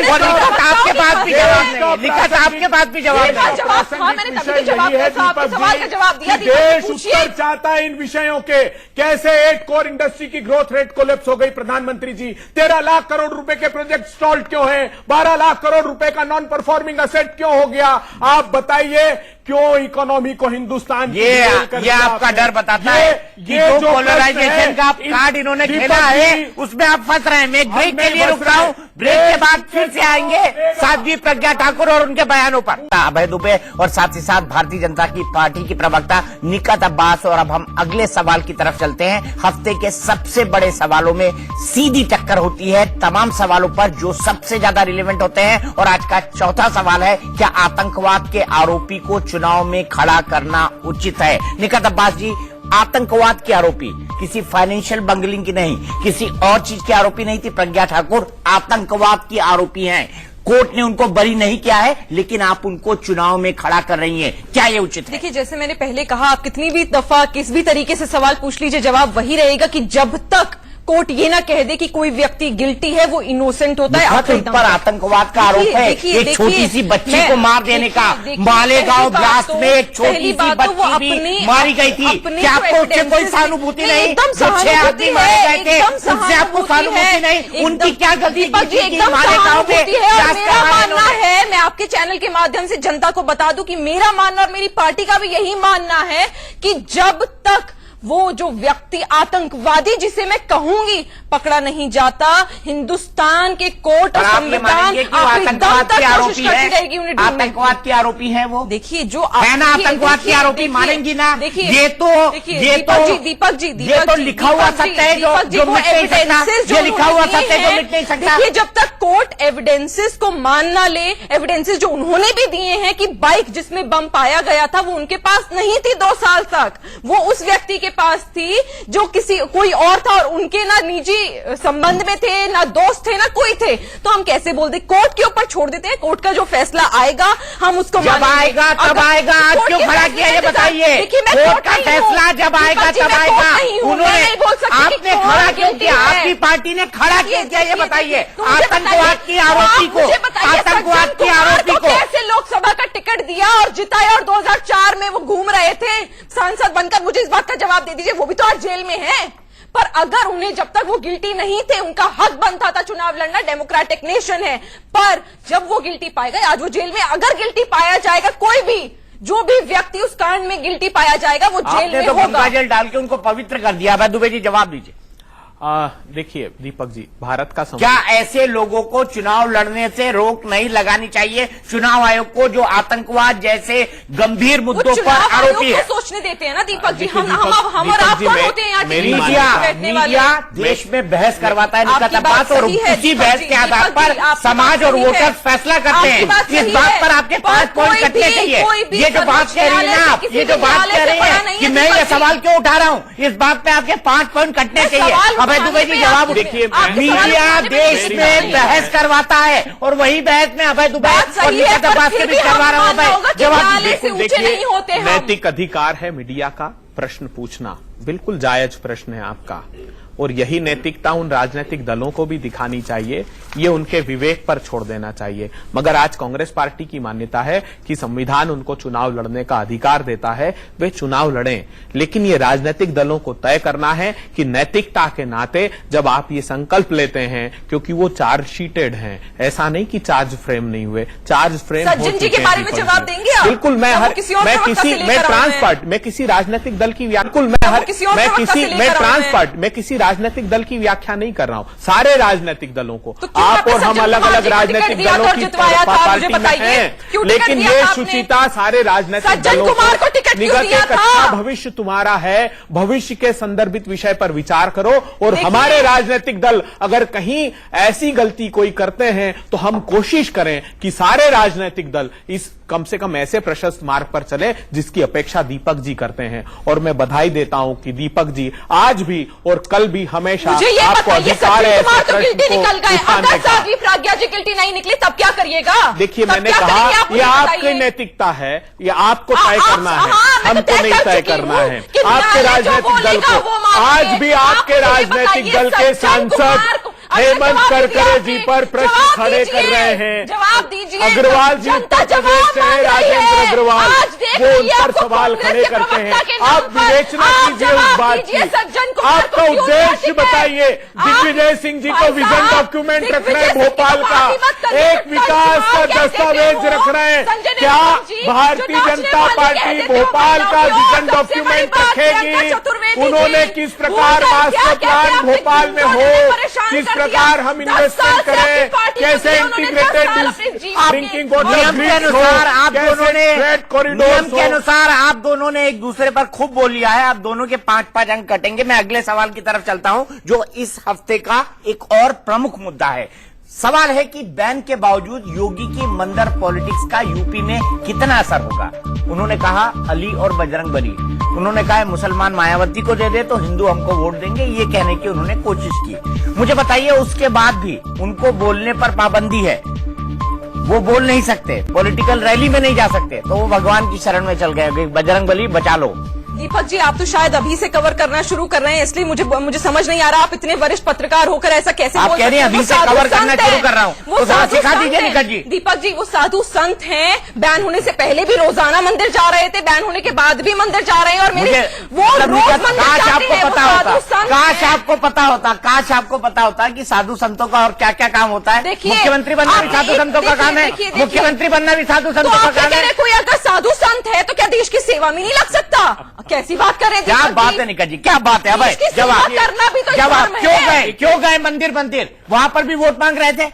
और लिखत आपके पास भी जवाब नहीं है। लिखत आपके पास भी जवाब नहीं है। जवाब हाँ, मैंने तभी तो जवाब दिया था, आपके सवाल का जवाब दिया। देश पूछिए। उत्तर चाहता है इन विषयों के। कैसे 8 कोर इंडस्ट्री की ग्रोथ रेट कोलैप्स हो गई प्रधानमंत्री जी? 13 लाख करोड़ रुपए के प्रोजेक्ट स्टॉल्ड क्यों हैं? 12 लाख करोड़ रुपए का नॉन परफॉर्मिंग असेट क्यों हो गया? आप बताइए, क्यों इकोनॉमी को हिंदुस्तान की ये जेल कर दिया आपका आपने? डर बताता है कि जो पोलराइजेशन का कार्ड इन्होंने खेला है उसमें आप फंस रहे हैं। मैं एक ब्रेक के लिए रुक रहा हूं। ब्रेक के बाद फिर से आएंगे साध्वी प्रज्ञा ठाकुर और उनके बयानों पर। अभय दुबे और साथ ही साथ भारतीय जनता की पार्टी की प्रवक्ता निकत अब्बास। और अब हम अगले सवाल की तरफ चलते हैं। हफ्ते के सबसे बड़े सवालों में सीधी टक्कर होती है तमाम सवालों पर जो सबसे ज्यादा रिलेवेंट होते हैं। और आज का चौथा सवाल है, क्या आतंकवाद के आरोपी को चुनाव में खड़ा करना उचित है? निकत अब्बास जी, आतंकवाद के आरोपी किसी फाइनेंशियल बंगलिंग की नहीं, किसी और चीज के आरोपी नहीं थी प्रज्ञा ठाकुर, आतंकवाद की आरोपी हैं। कोर्ट ने उनको बरी नहीं किया है, लेकिन आप उनको चुनाव में खड़ा कर रही हैं। क्या ये उचित है? देखिए, जैसे मैंने पहले कहा, आप कितनी भी दफा किस भी तरीके से सवाल पूछ लीजिए, जवाब वही रहेगा कि जब तक कोर्ट ये ना कह दे कि कोई व्यक्ति गिल्टी है, वो इनोसेंट होता है। बहुत उन पर आतंकवाद का आरोप है। एक छोटी सी बच्ची को मार देने का। मालेगांव ब्लास्ट में एक छोटी सी बच्ची भी मारी गई थी। क्या आपको उससे कोई सहानुभूति नहीं? एकदम जो 6 आदमी मारे गए थे उससे आपको सहानुभूति नहीं? उनकी क्या गलती की मालेगांव में? मेरा मानना है, मैं आपके चैनल के माध्यम से जनता को बता दूं कि मेरा मानना और मेरी पार्टी का भी यही मानना है कि जब तक वो जो व्यक्ति आतंकवादी जिसे मैं कहूंगी पकड़ा नहीं जाता, हिंदुस्तान के कोर्ट और संविधान आतंकवाद के आरोपी है। आतंकवाद के आरोपी है वो। देखिए, जो है ना आतंकवाद के आरोपी, मानेंगी ना? ये तो दीपक जी ये तो लिखा हुआ सत्य है जो मिट नहीं सकता। ये लिखा हुआ सत्य है जो मिट नहीं सकता। देखिए, जब तक कोर्ट एविडेंसेस को मान ना ले, एविडेंसेस जो उन्होंने भी दिए हैं कि बाइक जिसमें बम पाया गया था वो उनके पास नहीं थी 2 साल तक, वो उस व्यक्ति के पास थी जो कोई और था और उनके ना निजी संबंध में थे, ना दोस्त थे, ना कोई थे। तो हम कैसे बोल दे? कोर्ट के ऊपर छोड़ देते हैं। कोर्ट का जो फैसला आएगा हम उसको जब आएगा तब आएगा। आज क्यों खड़ा किया ये बताइए? कोर्ट का फैसला जब आएगा तब आएगा। उन्होंने आपने खड़ा क्यों किया? आपकी पार्टी ने खड़ा क्यों किया ये बताइए? आतंकवाद की आरोपी को, आतंकवाद की आरोपी को कैसे लोकसभा का टिकट दिया और जिताया और 2004 में वो घूम रहे थे सांसद बनकर? मुझे इस बात का जवाब दे दीजिए। वो भी तो आज जेल में है। पर अगर उन्हें, जब तक वो गिल्टी नहीं थे, उनका हक बनता था चुनाव लड़ना, डेमोक्रेटिक नेशन है। पर जब वो गिल्टी पाए गए, आज वो जेल में। अगर गिल्टी पाया जाएगा, कोई भी जो भी व्यक्ति उस कांड में गिल्टी पाया जाएगा वो जेल में होगा। गंगा जल डाल के उनको पवित्र कर दिया। अभय दुबे जी, जवाब दीजिए। देखिए दीपक जी, भारत का क्या ऐसे लोगों को चुनाव लड़ने से रोक नहीं लगानी चाहिए? चुनाव आयोग को जो आतंकवाद जैसे गंभीर मुद्दों पर आरोपी है। सोचने देते हैं ना दीपक जी। हम और आप कौन होते हैं? मीडिया देश में बहस करवाता है निकट बात, और उसी बहस के आधार पर समाज और वोटर फैसला करते हैं। इस बात पर आपके 5 पॉइंट कटने चाहिए। ये जो बात कह रही है ना आप, ये जो बात कह रही है कि मैं ये सवाल क्यों उठा रहा हूँ, इस बात पे आपके 5 पॉइंट कटने चाहिए। अभय दुबे जी, जवाब देखिए। मीडिया देश में बहस करवाता है और वही बहस में अभय दुबे और निकट अब्बास के बीच करवा रहा हूं मैं। जवाब देखिए, नैतिक अधिकार है मीडिया का प्रश्न पूछना, बिल्कुल जायज प्रश्न है आपका, और यही नैतिकता उन राजनीतिक दलों को भी दिखानी चाहिए। ये उनके विवेक पर छोड़ देना चाहिए। मगर आज कांग्रेस पार्टी की मान्यता है कि संविधान उनको चुनाव लड़ने का अधिकार देता है, वे चुनाव लड़ें। लेकिन ये राजनीतिक दलों को तय करना है कि नैतिकता के नाते जब आप ये संकल्प लेते हैं, क्योंकि वो चार्जशीटेड हैं, ऐसा नहीं कि चार्ज फ्रेम नहीं हुए, चार्ज फ्रेम सज्जन जी के बारे में जवाब देंगे आप? बिल्कुल। मैं किसी राजनीतिक दल की राजनीतिक दल की व्याख्या नहीं कर रहा हूं, सारे राजनीतिक दलों को। तो क्यों आप और आपने हम सज्जन अलग कुमार अलग जी को राजनीतिक टिकट दिया दलों था और की जितवाया था, पार्टी मुझे में बताइए, हैं, क्यों टिकट लेकिन दिया ये था आपने? सुचिता सारे राजनीतिक सज्जन दलों कुमार को टिकट क्यों निगत दिया एक था? अच्छा भविष्य तुम्हारा है, भविष्य के संदर्भित विषय पर विचार करो। और देखिए, हमारे राजनीतिक दल अगर कहीं ऐसी गलती कोई करते हैं तो हम कोशिश करें कि सारे राजनीतिक दल इस कम से कम ऐसे प्रशस्त मार्ग पर चले जिसकी अपेक्षा दीपक जी करते हैं। और मैं बधाई देता हूं कि दीपक जी आज भी और कल भी हमेशा मुझे ये आपको बताइए, अधिकार है सज्जन कुमार तो ऐसे गिल्टी प्रश्न निकल गए, को उठाने अगर का। साध्वी प्रज्ञा जी गिल्टी नहीं निकली तब क्या करिएगा? देखिए, तब मैंने क्या कहा करेंगे आप ये मुझे आपकी बताइए। नैतिकता है, ये आपको तय आप- करना है, हाँ, मैं हमको तय नहीं कर तय चुकी करना हूं है। कि आपके न्यायालय जो राजनीतिक दल बोलेगा को वो मानेंगे। आज भी आप आपके मुझे राजनीतिक बताइए, दल के सज्जन कुमार सांसद को- अच्छा, हेमंत जवाब करकरे दीजिए जी आपने, पर प्रश्न जवाब खड़े कर दीजिए, रहे हैं। जवाब दीजिए। अग्रवाल जी जनता उत्तर प्रदेश जवाब से मांग हैं, रही राजेंद्र है। अग्रवाल, आज देख वो रही उन है पर आपको सवाल कांग्रेस खड़े के करते प्रवक्ता हैं। के नाम आप पर। विवेचना आप कीजिए उस जवाब बात दीजिए, की। सज्जन कुमार को आपका क्यों उद्देश्य दिया बताइए। टिकट? दिग्विजय सिंह जी को भाई विजन साहब, डॉक्यूमेंट रख रहे दिग्विजय हैं सिंह की भोपाल का, बात मत करिए, एक तो विकास का चुनाव कह दस्तावेज देते हो। रख रहे हैं। संजय क्या निगम जी, भारतीय जो नाचने जनता वाली कह पार्टी देते हो भोपाल का महिलाओं की, विजन और सबसे बड़ी डॉक्यूमेंट बात प्रियंका रखेगी? चतुर्वेदी उन्होंने जी, किस प्रकार भूल गए मास्टर क्या प्लान कहते हैं, भोपाल में आपने हो, परेशान किस कर दिया। प्रकार हम 10 इन्वेस्टमेंट साल से आपकी करें, पार्टी में कैसे थी, उन्होंने 10 इंटीग्रेटेड साल अपने जीवन ड्रिंकिंग के- वाटर नियम के अनुसार आप दोनों ने नियम के अनुसार आप दोनों ने एक दूसरे पर खूब बोल लिया है। आप दोनों के 5-5 अंक कटेंगे। मैं अगले सवाल की तरफ चलता हूं जो इस हफ्ते का एक और प्रमुख मुद्दा है। सवाल है कि बैन के बावजूद योगी की मंदर पॉलिटिक्स का यूपी में कितना असर होगा। उन्होंने कहा अली और बजरंग बली, उन्होंने कहा मुसलमान मायावती को दे दे तो हिंदू हमको वोट देंगे, ये कहने की उन्होंने कोशिश की। मुझे बताइए उसके बाद भी उनको बोलने पर पाबंदी है, वो बोल नहीं सकते, पॉलिटिकल रैली में नहीं जा सकते, तो वो भगवान की शरण में चल गए, बजरंग बली बचा लो। दीपक जी, आप तो शायद अभी से कवर करना शुरू कर रहे हैं, इसलिए मुझे समझ नहीं आ रहा आप इतने वरिष्ठ पत्रकार होकर ऐसा कैसे आप बोल कह रही हैं सकते हैं? अभी से वो साधु कवर करना संत शुरू हैं। कर रहा हूं, वो तो थोड़ा साधु सिखा संत दीजिए हैं। निकट जी। दीपक जी, वो साधु संत हैं, बैन होने से पहले भी रोजाना मंदिर जा रहे थे, बैन होने के बाद भी मंदिर जा रहे हैं, और मेरे वो मतलब रोज मंदिर काश जाते आपको हैं, वो पता साधु होता, संत काश हैं। आपको पता होता, काश आपको पता होता कि साधु संतों का और क्या क्या काम होता है। देखिए, मुख्यमंत्री बनना भी आपने साधु एक- संतों का देखिए, काम है, देखिए, मुख्यमंत्री बनना भी साधु तो संतों का आप ये काम कह रहे है। हैं, कोई अगर साधु संत है तो क्या देश की सेवा में नहीं लग सकता? कैसी बात कर रहे हैं क्या दीपक बात जी? है निकट जी, क्या बात है? देश की अब सेवा जवाब करना भी तो जवाब धर्म क्यों है। गए, क्यों गए मंदिर वहां पर भी वोट मांग रहे थे।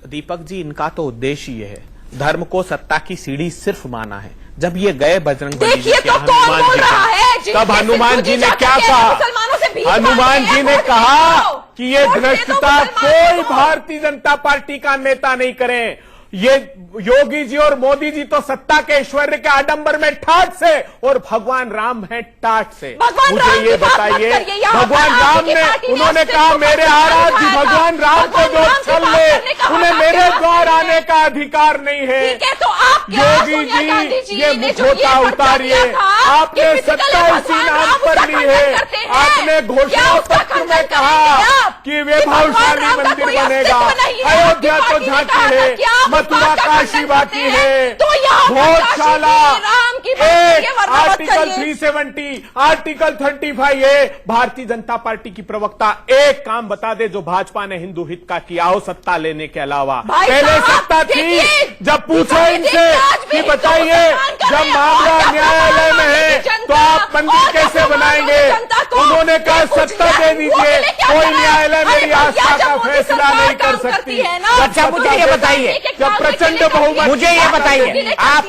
दीपक जी, इनका तो उद्देश्य ये है, धर्म को सत्ता की सीढ़ी सिर्फ माना है। जब ये गए बजरंग बली जी देखिए के तो कौन हनुमान बोल जी रहा के, है? तब हनुमान जी ने क्या जाकर कहा? मुसलमानों से भीख हनुमान मांगते जी हैं, ने वोट कहा दो, कि ये वोट दे दो धृष्टता मुसलमानों कोई को। भारतीय जनता पार्टी का नेता नहीं करे। ये योगी जी और मोदी जी तो सत्ता के ऐश्वर्य के आडंबर में ठाठ से, और भगवान राम है टाट से। भगवान मुझे राम ये की बात मत बताइए, करिए, यहाँ भगवान पर राम आपकी ने, पार्टी ने उन्होंने अस्तित्व कहा को मेरे सत्ता आराध्य दिखाया था। भगवान राम को भगवान जो राम की छल बात ले, करने का उन्हें हक मेरे आपके द्वार पास नहीं आने का अधिकार नहीं है। ठीक है, तो आप क्या योगी सोनिया गांधी जी, जी ये ने जो मुखौटा पर्चा उतारिए। दिया था, आपने कि फिजिकल सत्ता है, इसी भगवान नाम राम पर उसका ली खंडन है। करते हैं। आपने क्या घोषणा उसका पत्र खंडन में कहा करेंगे आप? कि वे कि भगवान भावशाली राम का मंदिर कोई बनेगा। अस्तित्व नहीं है। अयोध्या आपकी तो पार्टी ने झांकी कहा था है, कि आप उस मथुरा बात का काशी खंडन बाकी करते है, हैं। तो यहाँ पर भोजशाला काशी की राम की बात करिए, वरना मत आर्टिकल करिए। 370, आर्टिकल 35 है। भारतीय जनता पार्टी की प्रवक्ता एक काम बता दे जो भाजपा ने हिंदू हित का किया हो सत्ता लेने के अलावा। भाई पहले साहब, सत्ता थी, देखिए, जब पूछो दिखाई इनसे देखिए, आज भी कि हिंदू बताइए मुसलमान कर जब रहे हैं, मामला और क्या न्यायालय में मुसलमानों है की जनता, तो आप मंदिर और क्या कैसे मुसलमानों बनाएंगे? की जनता को उन्होंने कहा ये कुछ सत्ता दे वो दीजिए, के लिए क्या कोई कर रहे हैं? न्यायालय अरे मेरी भैया, आस्था जब का मोदी फैसला सरकार नहीं कर काम सकती करती है ना, अच्छा, मुझे ये बताइए, जब प्रचंड बहुमत, मुझे ये बताइए, आप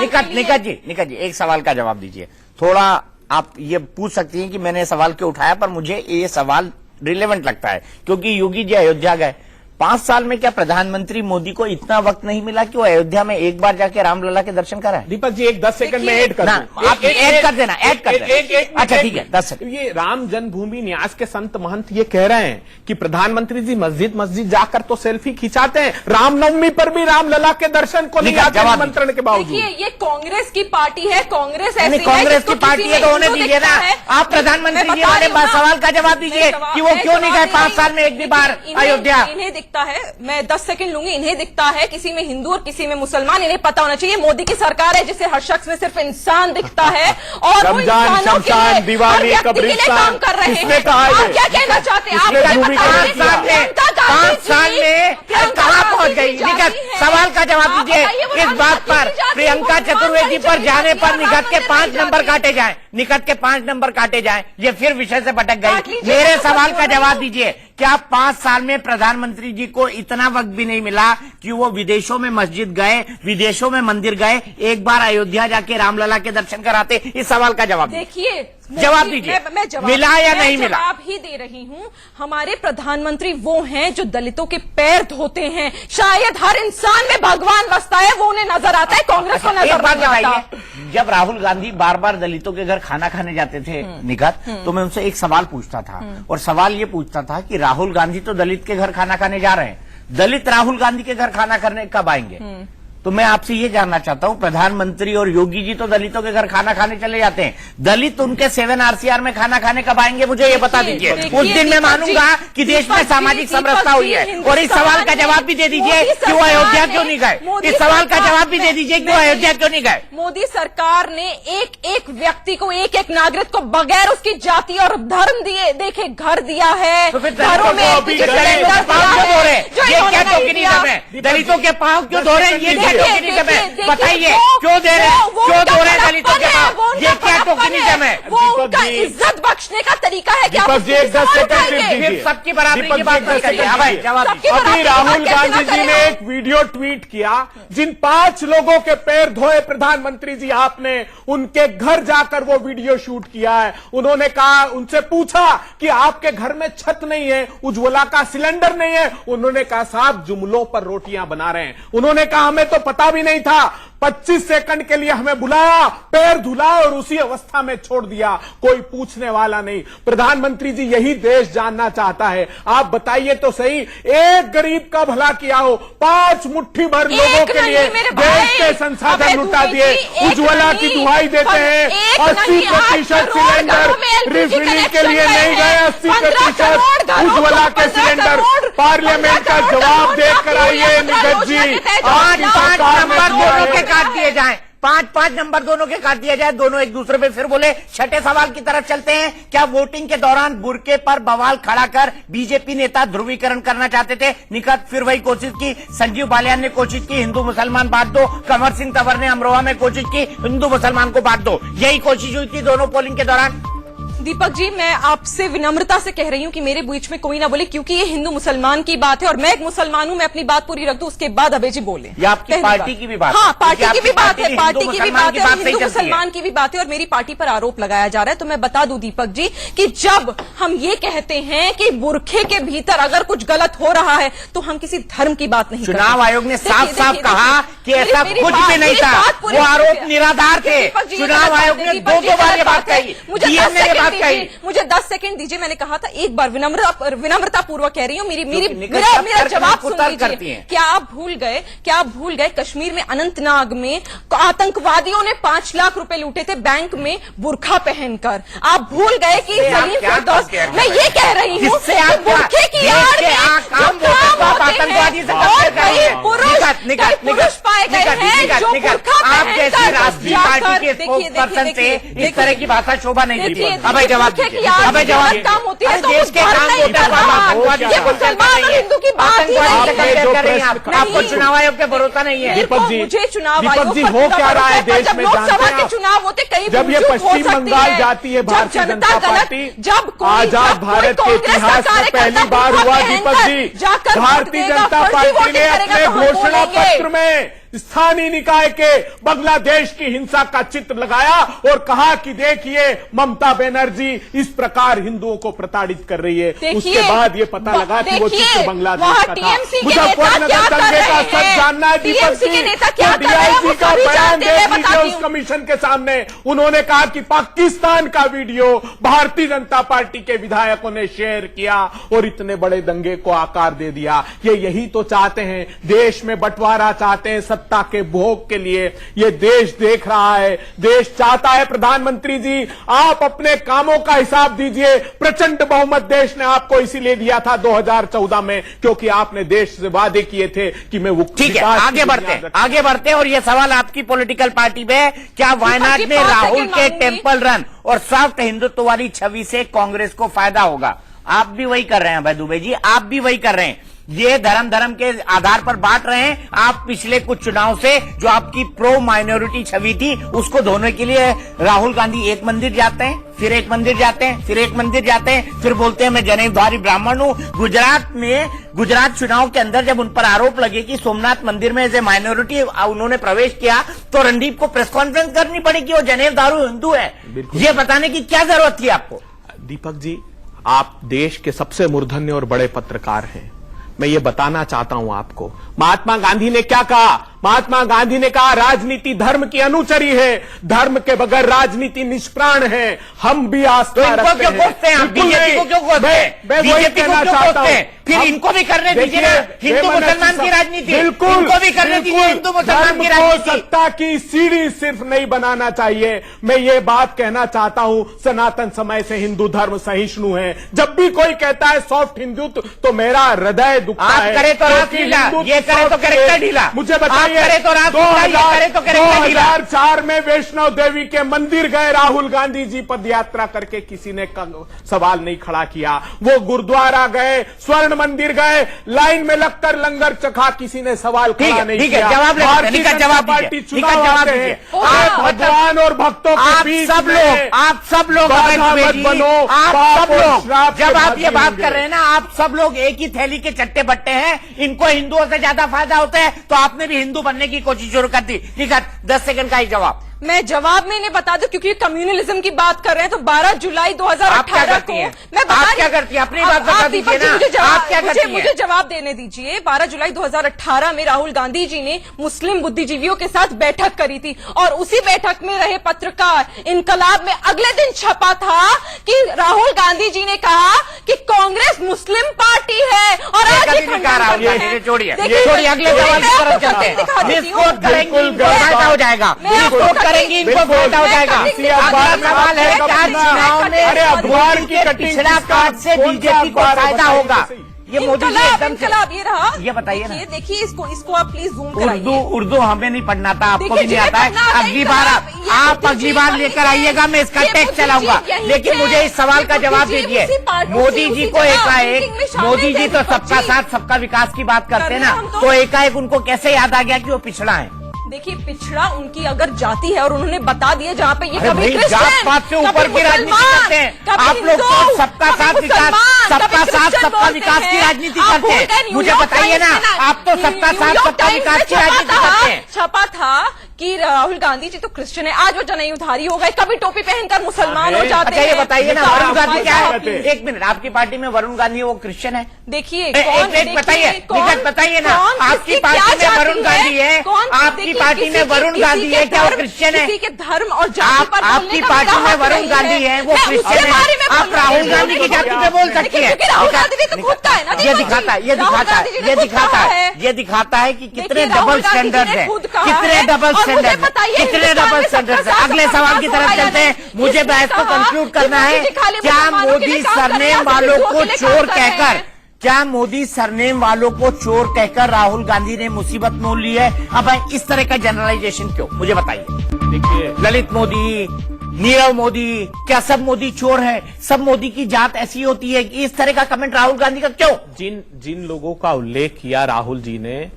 निकट निकट निकट जी एक सवाल का जवाब दीजिए। थोड़ा आप ये पूछ सकती हैं कि मैंने सवाल क्यों उठाया, पर मुझे ये सवाल रिलेवेंट लगता है क्योंकि योगी जी अयोध्या गए 5 साल में, क्या प्रधानमंत्री मोदी को इतना वक्त नहीं मिला कि वो अयोध्या में एक बार जाके रामलला के दर्शन कराए? दीपक जी एक 10 सेकंड में ऐड कर ना, दूं। आप ऐड कर देना, ऐड कर देना। अच्छा ठीक है, 10 सेकंड। ये राम जन्मभूमि न्यास के संत महंत ये कह रहे हैं कि प्रधानमंत्री जी मस्जिद जाकर तो सेल्फी खिंचाते हैं, रामनवमी पर भी रामलला के दर्शन को नहीं आते निमंत्रण के बावजूद। देखिए, ये कांग्रेस की पार्टी है, कांग्रेस ऐसी नहीं, है कांग्रेस जिसको की पार्टी किसी है तो में होने हिंदू दीजिए ना। दिखता है। आप प्रधानमंत्री मैं जी बता हमारे रही हूँ ना। सवाल का जवाब दीजिए जवाब कि वो है, क्यों नहीं गए जवाब 5 साल में एक भी बार इन्हें- अयोध्या। इन्हें दिखता है, मैं 10 सेकंड लूंगी, इन्हें दिखता है किसी में हिंदू और किसी में मुसलमान, इन्हें पता होना चाहिए मोदी की सरकार है जिसे हर शख्स में सिर्फ इंसान दिखता है और वो रमजान, इंसानों के शमशान, लिए, दिवाली, हर व्यक्ति के लिए कब्रिस्तान, काम कर रहे किसने हैं। कहा आप ये? क्या कहना चाहते हैं? किसने आप भूमि का बताइए, निर्णय किया? प्रियंका गांधी 5 साल जी, में प्रियंका कहां गांधी पहुंच जी गई? जाती निकट हैं। सवाल का जवाब आप दीजिए। बताइए, वो इस राजनीति बात पर की जाती, प्रियंका वो चतुर्वेदी पर चली जाने जाती पर है, निकट के राम 5 मंदिर नंबर नहीं काटे जाएं, निकट के 5 नंबर काटे जाएं। ये फिर विषय से भटक काट गई। लीजिए, मेरे मैं सवाल का बोल रही जवाब हूं। दीजिए। क्या 5 साल में प्रधानमंत्री जी को इतना वक्त भी नहीं मिला कि वो विदेशों में मस्जिद गए, विदेशों में मंदिर गए, एक बार अयोध्या जाके रामलला के दर्शन कराते? इस सवाल का जवाब दीजिए। देखिए, जवाब दीजिए। मैं जवाब मिला या नहीं मिला? जवाब ही दे रही हूं। हमारे प्रधानमंत्री वो हैं जो दलितों के पैर धोते हैं। शायद हर इंसान में भगवान बसता है, वो उन्हें नजर आता है, कांग्रेस को एक नजर बात नहीं आता। बताइए, जब राहुल गांधी बार बार दलितों के घर खाना खाने जाते थे निकट, तो मैं उनसे एक सवाल पूछता था, और सवाल ये पूछता था कि राहुल गांधी तो दलित के घर खाना खाने जा रहे हैं, दलित राहुल गांधी के घर खाना खाने कब आएंगे? तो मैं आपसे ये जानना चाहता हूं, प्रधानमंत्री और योगी जी तो दलितों के घर खाना खाने चले जाते हैं, दलित उनके 7 RCR में खाना खाने कब आएंगे? मुझे ये बता दीजिए। उस दिन मैं मानूंगा कि देश में सामाजिक समरसता हुई है। और इस सवाल का जवाब भी दे दीजिए कि वो अयोध्या क्यों नहीं गए? इस सवाल का जवाब भी दे दीजिए कि वो अयोध्या क्यों नहीं गए? मोदी सरकार ने एक एक व्यक्ति को, एक एक नागरिक को बगैर उसकी जाति और धर्म दिए देखे घर दिया है। तो फिर घरों में दलितों के सिलेंडर पाँव दिया क्यों धो रहे? है, जो ये इन्होंने क्या नहीं टोकनिज्म दिया। है? दलितों के पाँव क्यों धो रहे हैं? ये क्या टोकनिज्म है? देखिए, बताइए, वो- क्यों दे रहे हैं? वो क्यों उनका धो रहे हैं दलितों के बड़प्पन है, वो पाँव? उनका ये क्या बड़प्पन टोकनिज्म है? वो उनका दीपक जी- इज्जत बख्शने का तरीका है कि आप दीपक जी, उसकी एक 10 सवाल सेकंड उठाएंगे। सिर्फ फिर सबकी बराबरी दीपक की जी, बात एक मत 10 करिए। सेकंड हाँ भाई, दीजिए। जवाब सबकी दीजिए। बराबरी अभी की राहुल बात कैसे गांधी जी करें ने हम? एक वीडियो ट्वीट किया, जिन 5 लोगों के पैर धोए प्रधानमंत्री जी आपने, उनके घर जाकर वो वीडियो शूट किया है। उन्होंने कहा, उनसे पूछा कि आपके घर में छत नहीं है, उज्ज्वला का सिलेंडर नहीं है। उन्होंने कहा साहब जुमलों पर रोटियां बना रहे हैं। उन्होंने कहा हमें तो पता भी नहीं था। 25 सेकंड के लिए हमें बुलाया, पैर धुलाया और उसी अवस्था में छोड़ दिया, कोई पूछने वाला नहीं। प्रधानमंत्री जी यही देश जानना चाहता है। आप बताइए तो सही, एक गरीब का भला किया हो, 5 मुट्ठी भर लोगों के लिए देश के संसाधन लुटा दिए, उज्ज्वला की दुहाई देते हैं। 80% सिलेंडर रिफिलिंग के लिए नहीं गए, 80% उज्ज्वला के सिलेंडर। पार्लियामेंट का जवाब देकर आइए निगत जी। 5 नंबर दोनों के काट दिए जाएं, 5 नंबर दोनों के काट दिया जाए। दोनों एक दूसरे पे फिर बोले। छठे सवाल की तरफ चलते हैं। क्या वोटिंग के दौरान बुरके पर बवाल खड़ा कर बीजेपी नेता ध्रुवीकरण करना चाहते थे? निकट फिर वही कोशिश की। संजीव बालियान ने कोशिश की हिंदू मुसलमान बांट दो, कंवर सिंह तंवर ने अमरोहा में कोशिश की हिंदू मुसलमान को बांट दो। यही कोशिश हुई थी दोनों पोलिंग के दौरान। दीपक जी, मैं आपसे विनम्रता से कह रही हूं कि मेरे बीच में कोई ना बोले, क्योंकि ये हिंदू मुसलमान की बात है और मैं एक मुसलमान हूं। मैं अपनी बात पूरी रख दूं, उसके बाद अभय जी बोले। ये आपकी पहली पार्टी बात। की भी बात हाँ, है। पार्टी की आपकी भी बात है, हिंदू पार्टी की भी मुसलमान बात की है, बात सही हिंदू चलती है। मुसलमान की भी बात है और मेरी पार्टी पर आरोप लगाया जा रहा है। तो मैं बता दूं दीपक जी कि जब हम ये कहते हैं कि बुरखे के भीतर अगर कुछ गलत हो रहा है तो हम किसी धर्म की बात नहीं करते। चुनाव आयोग ने साफ साफ कहा कि ऐसा मेरी कुछ बात- भी नहीं मेरी था, बात पूरी वो आरोप सुनिए। निराधार थे। दीपक जी, ये चुनाव गलत आयोग बात ने है, दीपक जी, 2 बार ये गलत बात है। कही, मुझे डीएम 10 ने ये सेकंड बात कही। दीजिए, मुझे 10 सेकंड दीजिए। मैंने कहा था एक बार विनम्रता पूर्वक कह रही हूँ, निकट मेरा सब जवाब को सुन तर्क करती लीजिए। हैं। क्या आप भूल गए कश्मीर में अनंतनाग में आतंकवादियों ने 5 लाख रुपए लूटे थे बैंक में बुरखा पहनकर? आप भूल गए कि इससे आप सलीम क्या फिरदौस, compare कर मैं रहे ये हैं? कह रही हूँ जिससे कि आप बुरखे की देश आड़ के में काम जो होते काम हैं, होते आतंकवादी हैं से और कंपेयर कर रहे कई हैं। पुरुष पाए गए हैं जो बुरखा आप जैसी पहनकर राष्ट्रीय पार्टी के स्पोक्स पर्सन से इस तरह की भाषा शोभा नहीं देखिए, थी। अब जवाब बुरखे की दीजिए। आड़ अब में जवाब गलत काम होती है अरे तो देश उस के घर काम नहीं होते हैं, करना। आतंकवादी ये से कंपेयर कर मुसलमान और रही है। हिंदू की बात ही आतंकवादी नहीं से है। कंपेयर कर रही हैं आप। नहीं। आपको चुनाव आयोग पे भरोसा नहीं है। दीपक जी, मुझे चुनाव दीपक आयोग जी, पर हो क्या रहा है भरोसा देश जब में लोकसभा जानते हैं के आप? चुनाव होते कई जब ये चूक हो पश्चिम सकती बंगाल है। जाती है जब भारतीय जनता जनता गलत- पार्टी, जब कोई- आजाद जब कोई भारत के कांग्रेस का इतिहास में कार्यकर्ता पहली बार बुरखा हुआ पहनकर दीपक जी, जाकर वोट भारतीय देगा, जनता फर्जी पार्टी वोटिंग ने करेगा अपने तो हम घोषणा बोलेंगे। पत्र में स्थानीय निकाय के बांग्लादेश की हिंसा का चित्र लगाया और कहा कि देखिए ममता बनर्जी इस प्रकार हिंदुओं को प्रताड़ित कर रही है। उसके बाद ये पता लगा कि वो चित्र बांग्लादेश का था। मुजफ्फरनगर दंगे का सच जानना है दीपक जी, तो डीआईजी का बयान देख लीजिए उस कमीशन के सामने। उन्होंने कहा कि पाकिस्तान का वीडियो भारतीय जनता पार्टी के विधायकों ने शेयर किया और इतने बड़े दंगे को आकार दे दिया। ये यही तो चाहते हैं, देश में बंटवारा चाहते हैं, सत्ता के भोग के लिए ये देश देख रहा है। देश चाहता है प्रधानमंत्री जी आप अपने कामों का हिसाब दीजिए। प्रचंड बहुमत देश ने आपको इसीलिए दिया था 2014 में, क्योंकि आपने देश से वादे किए थे कि मैं वो ठीक है, आगे बढ़ते हैं। और ये सवाल आपकी पॉलिटिकल पार्टी पे, क्या वायनाड में राहुल के टेंपल रन और सॉफ्ट हिंदुत्व वाली छवि से कांग्रेस को फायदा होगा? आप भी वही कर रहे हैं भाई दुबे जी, आप भी वही कर रहे हैं। ये धर्म के आधार पर बांट रहे हैं। आप पिछले कुछ चुनाव से जो आपकी प्रो माइनॉरिटी छवि थी उसको धोने के लिए राहुल गांधी एक मंदिर जाते हैं, फिर एक मंदिर जाते हैं, फिर एक मंदिर जाते हैं, फिर बोलते हैं मैं जनेऊधारी ब्राह्मण हूं। गुजरात चुनाव के अंदर जब उन पर आरोप लगे कि सोमनाथ मंदिर में एज ए माइनॉरिटी उन्होंने प्रवेश किया तो रणदीप को प्रेस कॉन्फ्रेंस करनी पड़ी कि वो जनेऊधारू हिंदू है। ये बताने की क्या जरूरत थी आपको? दीपक जी, आप देश के सबसे मूर्धन्य और बड़े पत्रकार हैं। मैं ये बताना चाहता हूं आपको, महात्मा गांधी ने क्या कहा? महात्मा गांधी ने कहा राजनीति धर्म की अनुचरी है, धर्म के बगैर राजनीति निष्प्राण है। हम भी आस्था रखते हैं। बीजेपी को क्यों कोसते हैं? बीजेपी को क्यों कोसते हैं? फिर इनको भी करने दीजिए ना हिंदू मुसलमान की राजनीति। बिल्कुल, इनको भी करने दीजिए हिंदू मुसलमान की राजनीति। सत्ता की सीढ़ी सिर्फ नहीं बनाना चाहिए। मैं ये बात कहना चाहता हूं, सनातन समय से हिंदू धर्म सहिष्णु है। जब भी कोई कहता है सॉफ्ट हिंदुत्व तो मेरा हृदय दुखता है। आप करे तो रात ढीला, ये करे तो कैरेक्टर ढीला। मुझे बताइए, करे तो रात 2004 में वैष्णव देवी के मंदिर गए राहुल गांधी जी, पद यात्रा करके किसी ने सवाल नहीं खड़ा किया। वो गुरुद्वारा गए, स्वर्ण मंदिर गए, लाइन में लगकर लंगर चखा, किसी ने सवाल खड़ा नहीं किया। जवाब भारतीय जनता पार्टी चुनाव आते हैं, भगवान और भक्तों के बीच आप सब लोग मत बनो। जब आप ये बात कर रहे हैं ना, आप सब लोग एक ही थैली के चट्टे बट्टे हैं। इनको हिंदुओं से ज्यादा फायदा होता है तो आपने भी हिंदू बनने की कोशिश शुरू कर दी। ठीक है, 10 सेकंड का ही जवाब। मैं जवाब में इन्हें बता दूं क्योंकि कम्युनलिज्म की बात कर रहे हैं तो 12 जुलाई 2018 को मैं बता क्या करती है? अपनी बात बता दीजिए ना, आप क्या करती हैं? मुझे जवाब देने दीजिए। 12 जुलाई 2018 में राहुल गांधी जी ने मुस्लिम बुद्धिजीवियों के साथ बैठक करी थी और उसी बैठक में रहे पत्रकार इनकलाब में अगले दिन छपा था कि राहुल गांधी जी ने कहा कि कांग्रेस मुस्लिम पार्टी है और आज ये छोड़िए अगले सवाल की तरफ चलते हैं। विस्फोट करेंगे इनको फायदा हो जाएगा, विस्फोट करेंगे इनको फायदा हो जाएगा। अगला सवाल है क्या चुनाव में अखबार की पिछड़ा काट से बीजेपी को फायदा होगा? ये मोदी जी इनकलाब ये रहा। ये बताइए ना, देखिए इसको आप प्लीज जूम कराइए। उर्दू हमें नहीं पढ़ना था, आपको भी नहीं आता है। अगली बार लेकर आइएगा, मैं इसका टेक्स्ट चलाऊंगा। लेकिन मुझे इस सवाल का जवाब दीजिए। मोदी जी को एकाएक, मोदी जी तो सबका साथ सबका विकास की बात करते हैं ना, तो एकाएक उनको कैसे याद आ गया कि वो पिछड़ा है? देखिए पिछड़ा उनकी अगर जाति है और उन्होंने बता दिया जहाँ पे ये कभी जात पात से ऊपर की राजनीति करते हैं आप लोग, तो सबका साथ विकास, सबका साथ सबका विकास की राजनीति करते हैं। मुझे बताइए ना, आप तो सबका साथ सबका विकास की राजनीति करते हैं। छपा था कि राहुल गांधी जी तो क्रिश्चियन है, आज वो जनेऊधारी हो गए, कभी टोपी पहनकर मुसलमान हो जाते हैं। ये बताइए ना, वरुण गांधी क्या है? एक मिनट, आपकी पार्टी में वरुण गांधी वो क्रिश्चियन है? देखिए बताइए ना, आपकी पार्टी में वरुण गांधी है, आपकी पार्टी में वरुण गांधी है, क्या वो क्रिश्चियन है? किसी के धर्म और जाति पर आपकी पार्टी में वरुण गांधी है, वो क्रिश्चियन है, आप राहुल गांधी की जाति पे बोल सकती है? ये दिखाता है कि कितने डबल स्टैंडर्ड है, कितने डबल स्टैंडर्ड, कितने डबल स्टैंडर्ड है। अगले सवाल की तरफ चलते हैं। मुझे बहस को कंक्लूड करना है। क्या मोदी सरनेम वालों को चोर कहकर, क्या मोदी सरनेम वालों को चोर कहकर राहुल गांधी ने मुसीबत मोल ली है? अब इस तरह का जनरलाइजेशन क्यों, मुझे बताइए। देखिए, ललित मोदी, नीरव मोदी, क्या सब मोदी चोर है? सब मोदी की जात ऐसी होती है कि इस तरह का कमेंट राहुल गांधी का क्यों? जिन लोगों का उल्लेख किया राहुल जी ने,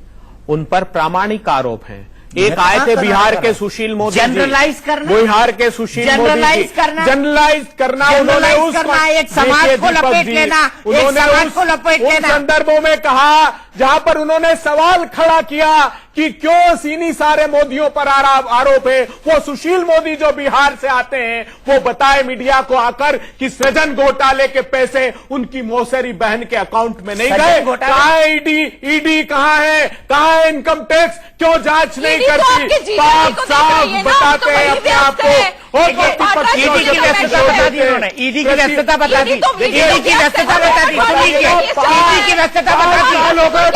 उन पर प्रामाणिक आरोप हैं। एक आए थे बिहार के सुशील मोदी, जनरलाइज करना, बिहार के सुशील मोदी, जनरलाइज करना, उन्होंने उस एक समाज को लपेट लेना, एक समाज को लपेट लेना, संदर्भों में कहा जहां पर उन्होंने सवाल खड़ा किया कि क्यों सीनी सारे मोदियों पर आरोप है। वो सुशील मोदी जो बिहार से आते हैं, वो बताए मीडिया को आकर कि सृजन घोटाले के पैसे उनकी मौसेरी बहन के अकाउंट में नहीं गए। कहाँ है ईडी कहाँ है इनकम टैक्स, क्यों जांच नहीं करती? साफ बताते हैं अपने आप को। ईडी की व्यस्तता बता दी उन्होंने, ईडी की व्यस्तता बता दी, ईडी की व्यस्तता बता दी, ईडी की व्यस्तता बता दी।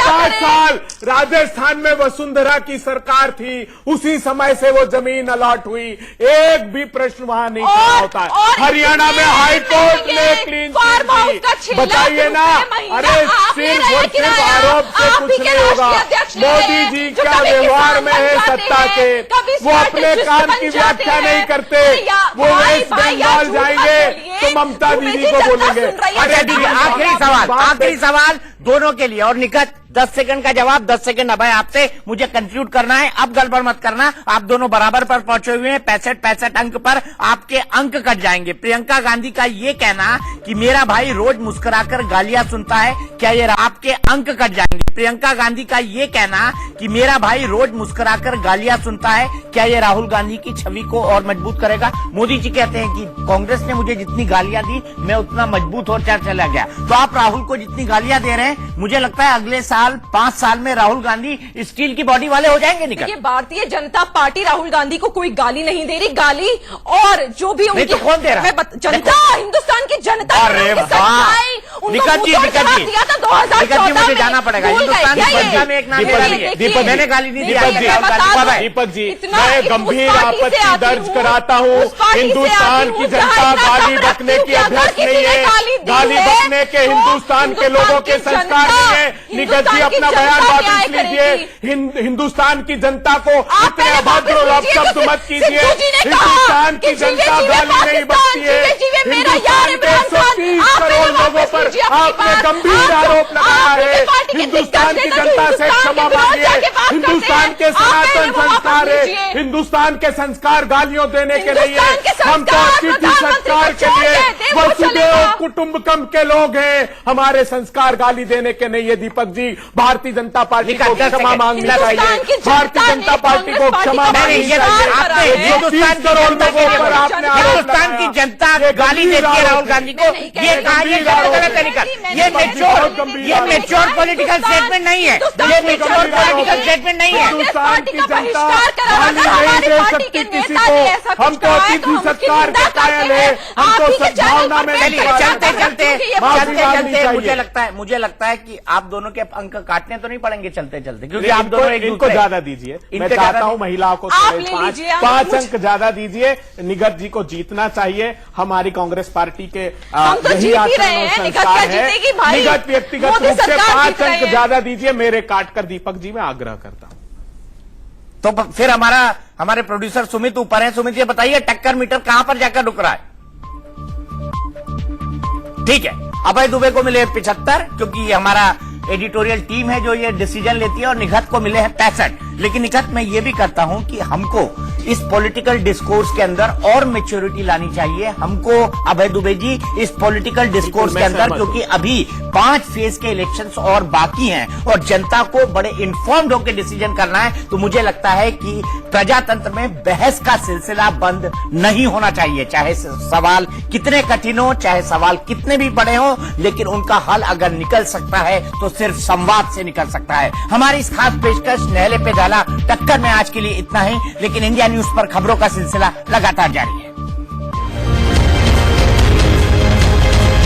5 साल राजस्थान में वसुंधरा की सरकार थी, उसी समय से वो जमीन अलॉट हुई, एक भी प्रश्न वहां नहीं खड़ा होता है। हरियाणा में हाई कोर्ट ने क्लीन चिट दी, बताइए ना। अरे सिर्फ और सिर्फ आरोप से कुछ नहीं होगा। मोदी जी क्या व्यवहार में है सत्ता के, वो अपने काम की व्याख्या नहीं करते। वो वेस्ट बंगाल जाएंगे तो ममता दीदी को बोलेंगे। अच्छा दीदी, आखिरी सवाल दोनों के लिए, और निकट 10 सेकंड का जवाब, 10 सेकंड अभय आपसे, मुझे कंक्लूड करना है। अब गड़बड़ मत करना, आप दोनों बराबर पर पहुंचे हुए हैं, 65 अंक पर आपके अंक कट जाएंगे। प्रियंका गांधी का ये कहना कि मेरा भाई रोज मुस्कुराकर गालियां सुनता है, क्या ये आपके अंक कट जाएंगे? प्रियंका गांधी का ये कहना कि मेरा भाई रोज मुस्कुराकर गालियां सुनता है, क्या ये राहुल गांधी की छवि को और मजबूत करेगा? मोदी जी कहते हैं कि कांग्रेस ने मुझे जितनी गालियां दी मैं उतना मजबूत होकर चला गया, तो आप राहुल को जितनी गालियां दे रहे हैं, मुझे लगता है अगले साल 5 साल में राहुल गांधी स्टील की बॉडी वाले हो जाएंगे। निकल, ये भारतीय जनता पार्टी राहुल गांधी को कोई गाली नहीं दे रही, गाली और जो भी उनकी, तो कौन दे रहा है? जनता, हिंदुस्तान की जनता। अरे निकट जी, मुझे जाना पड़ेगा। हिंदुस्तान की जनता में एक नाम मैंने गाली नहीं दी। दीपक जी, मैं गंभीर आपत्ति दर्ज कराता हूँ। हिंदुस्तान की जनता गाली बकने की अभ्यस्त नहीं है, गाली बकने के हिंदुस्तान के लोगों के संस्कार नहीं है। निगत जी अपना बयान वापस लीजिए। हिंदुस्तान की जनता को इतने अभद्र और शब्द मत कीजिए। हिंदुस्तान की जनता गाली नहीं बकती है। हिंदुस्तान के 130 करोड़ लोगों पर आपने गंभीर आरोप लगाया है। हिंदुस्तान की जनता से क्षमा मांगिए। हिंदुस्तान के सनातन संस्कार है, हिंदुस्तान के संस्कार गालियों देने के नहीं है। हम तो अतिथि सत्कार के लिए वसुदेव कुटुंबकम के लोग हैं, हमारे संस्कार गाली देने के नहीं है। दीपक जी, भारतीय जनता पार्टी को क्षमा मांगनी चाहिए। भारतीय जनता पार्टी को क्षमा मांगनी चाहिए। हिंदुस्तान करोड़ लोगों पर आपने हिंदुस्तान की जनता गाली देती है राहुल गांधी को, ये गलत है। निकल, ये मेच्योर पॉलिटिकल स्टेटमेंट नहीं है, ये मेच्योर पॉलिटिकल स्टेटमेंट नहीं है। हिंदुस्तान की जनता गाली नहीं दे सकती किसी को। हम तो अतिथि सत्कार के कायल है, हम तो सद्भावना में चलते मुझे लगता है कि आप दोनों के अंक काटने तो नहीं पड़ेंगे चलते चलते, क्योंकि आप दोनों इनको ज्यादा दीजिए। मैं चाहता हूं महिलाओं को 5 अंक ज्यादा दीजिए। निगत जी को जीतना चाहिए। हमारी कांग्रेस पार्टी के यही आचरण और संस्कार है। निगत व्यक्तिगत रूप से 5 अंक ज्यादा दीजिए, मेरे काटकर दीपक जी में आग्रह करता हूं। तो फिर हमारे प्रोड्यूसर सुमित ऊपर है। सुमित, ये बताइए टक्कर मीटर कहां पर जाकर रुक रहा है? ठीक है, अभय दुबे को मिले 75, क्योंकि ये हमारा एडिटोरियल टीम है जो ये डिसीजन लेती है, और निगत को मिले हैं 65। लेकिन निगत मैं ये भी करता हूं कि हमको इस पॉलिटिकल डिस्कोर्स के अंदर और मैच्योरिटी लानी चाहिए। हमको अभय दुबे जी इस पॉलिटिकल डिस्कोर्स के अंदर, क्योंकि अभी 5 फेज के इलेक्शंस और बाकी हैं और जनता को बड़े इन्फॉर्म्ड होकर डिसीजन करना है, तो मुझे लगता है कि प्रजातंत्र में बहस का सिलसिला बंद नहीं होना चाहिए। चाहे सवाल कितने कठिन हो, चाहे सवाल कितने भी बड़े हो, लेकिन उनका हल अगर निकल सकता है तो सिर्फ संवाद से निकल सकता है। हमारी इस खास पेशकश नहले पे डाला टक्कर में आज के लिए इतना ही, लेकिन इंडिया न्यूज पर खबरों का सिलसिला लगातार जारी है।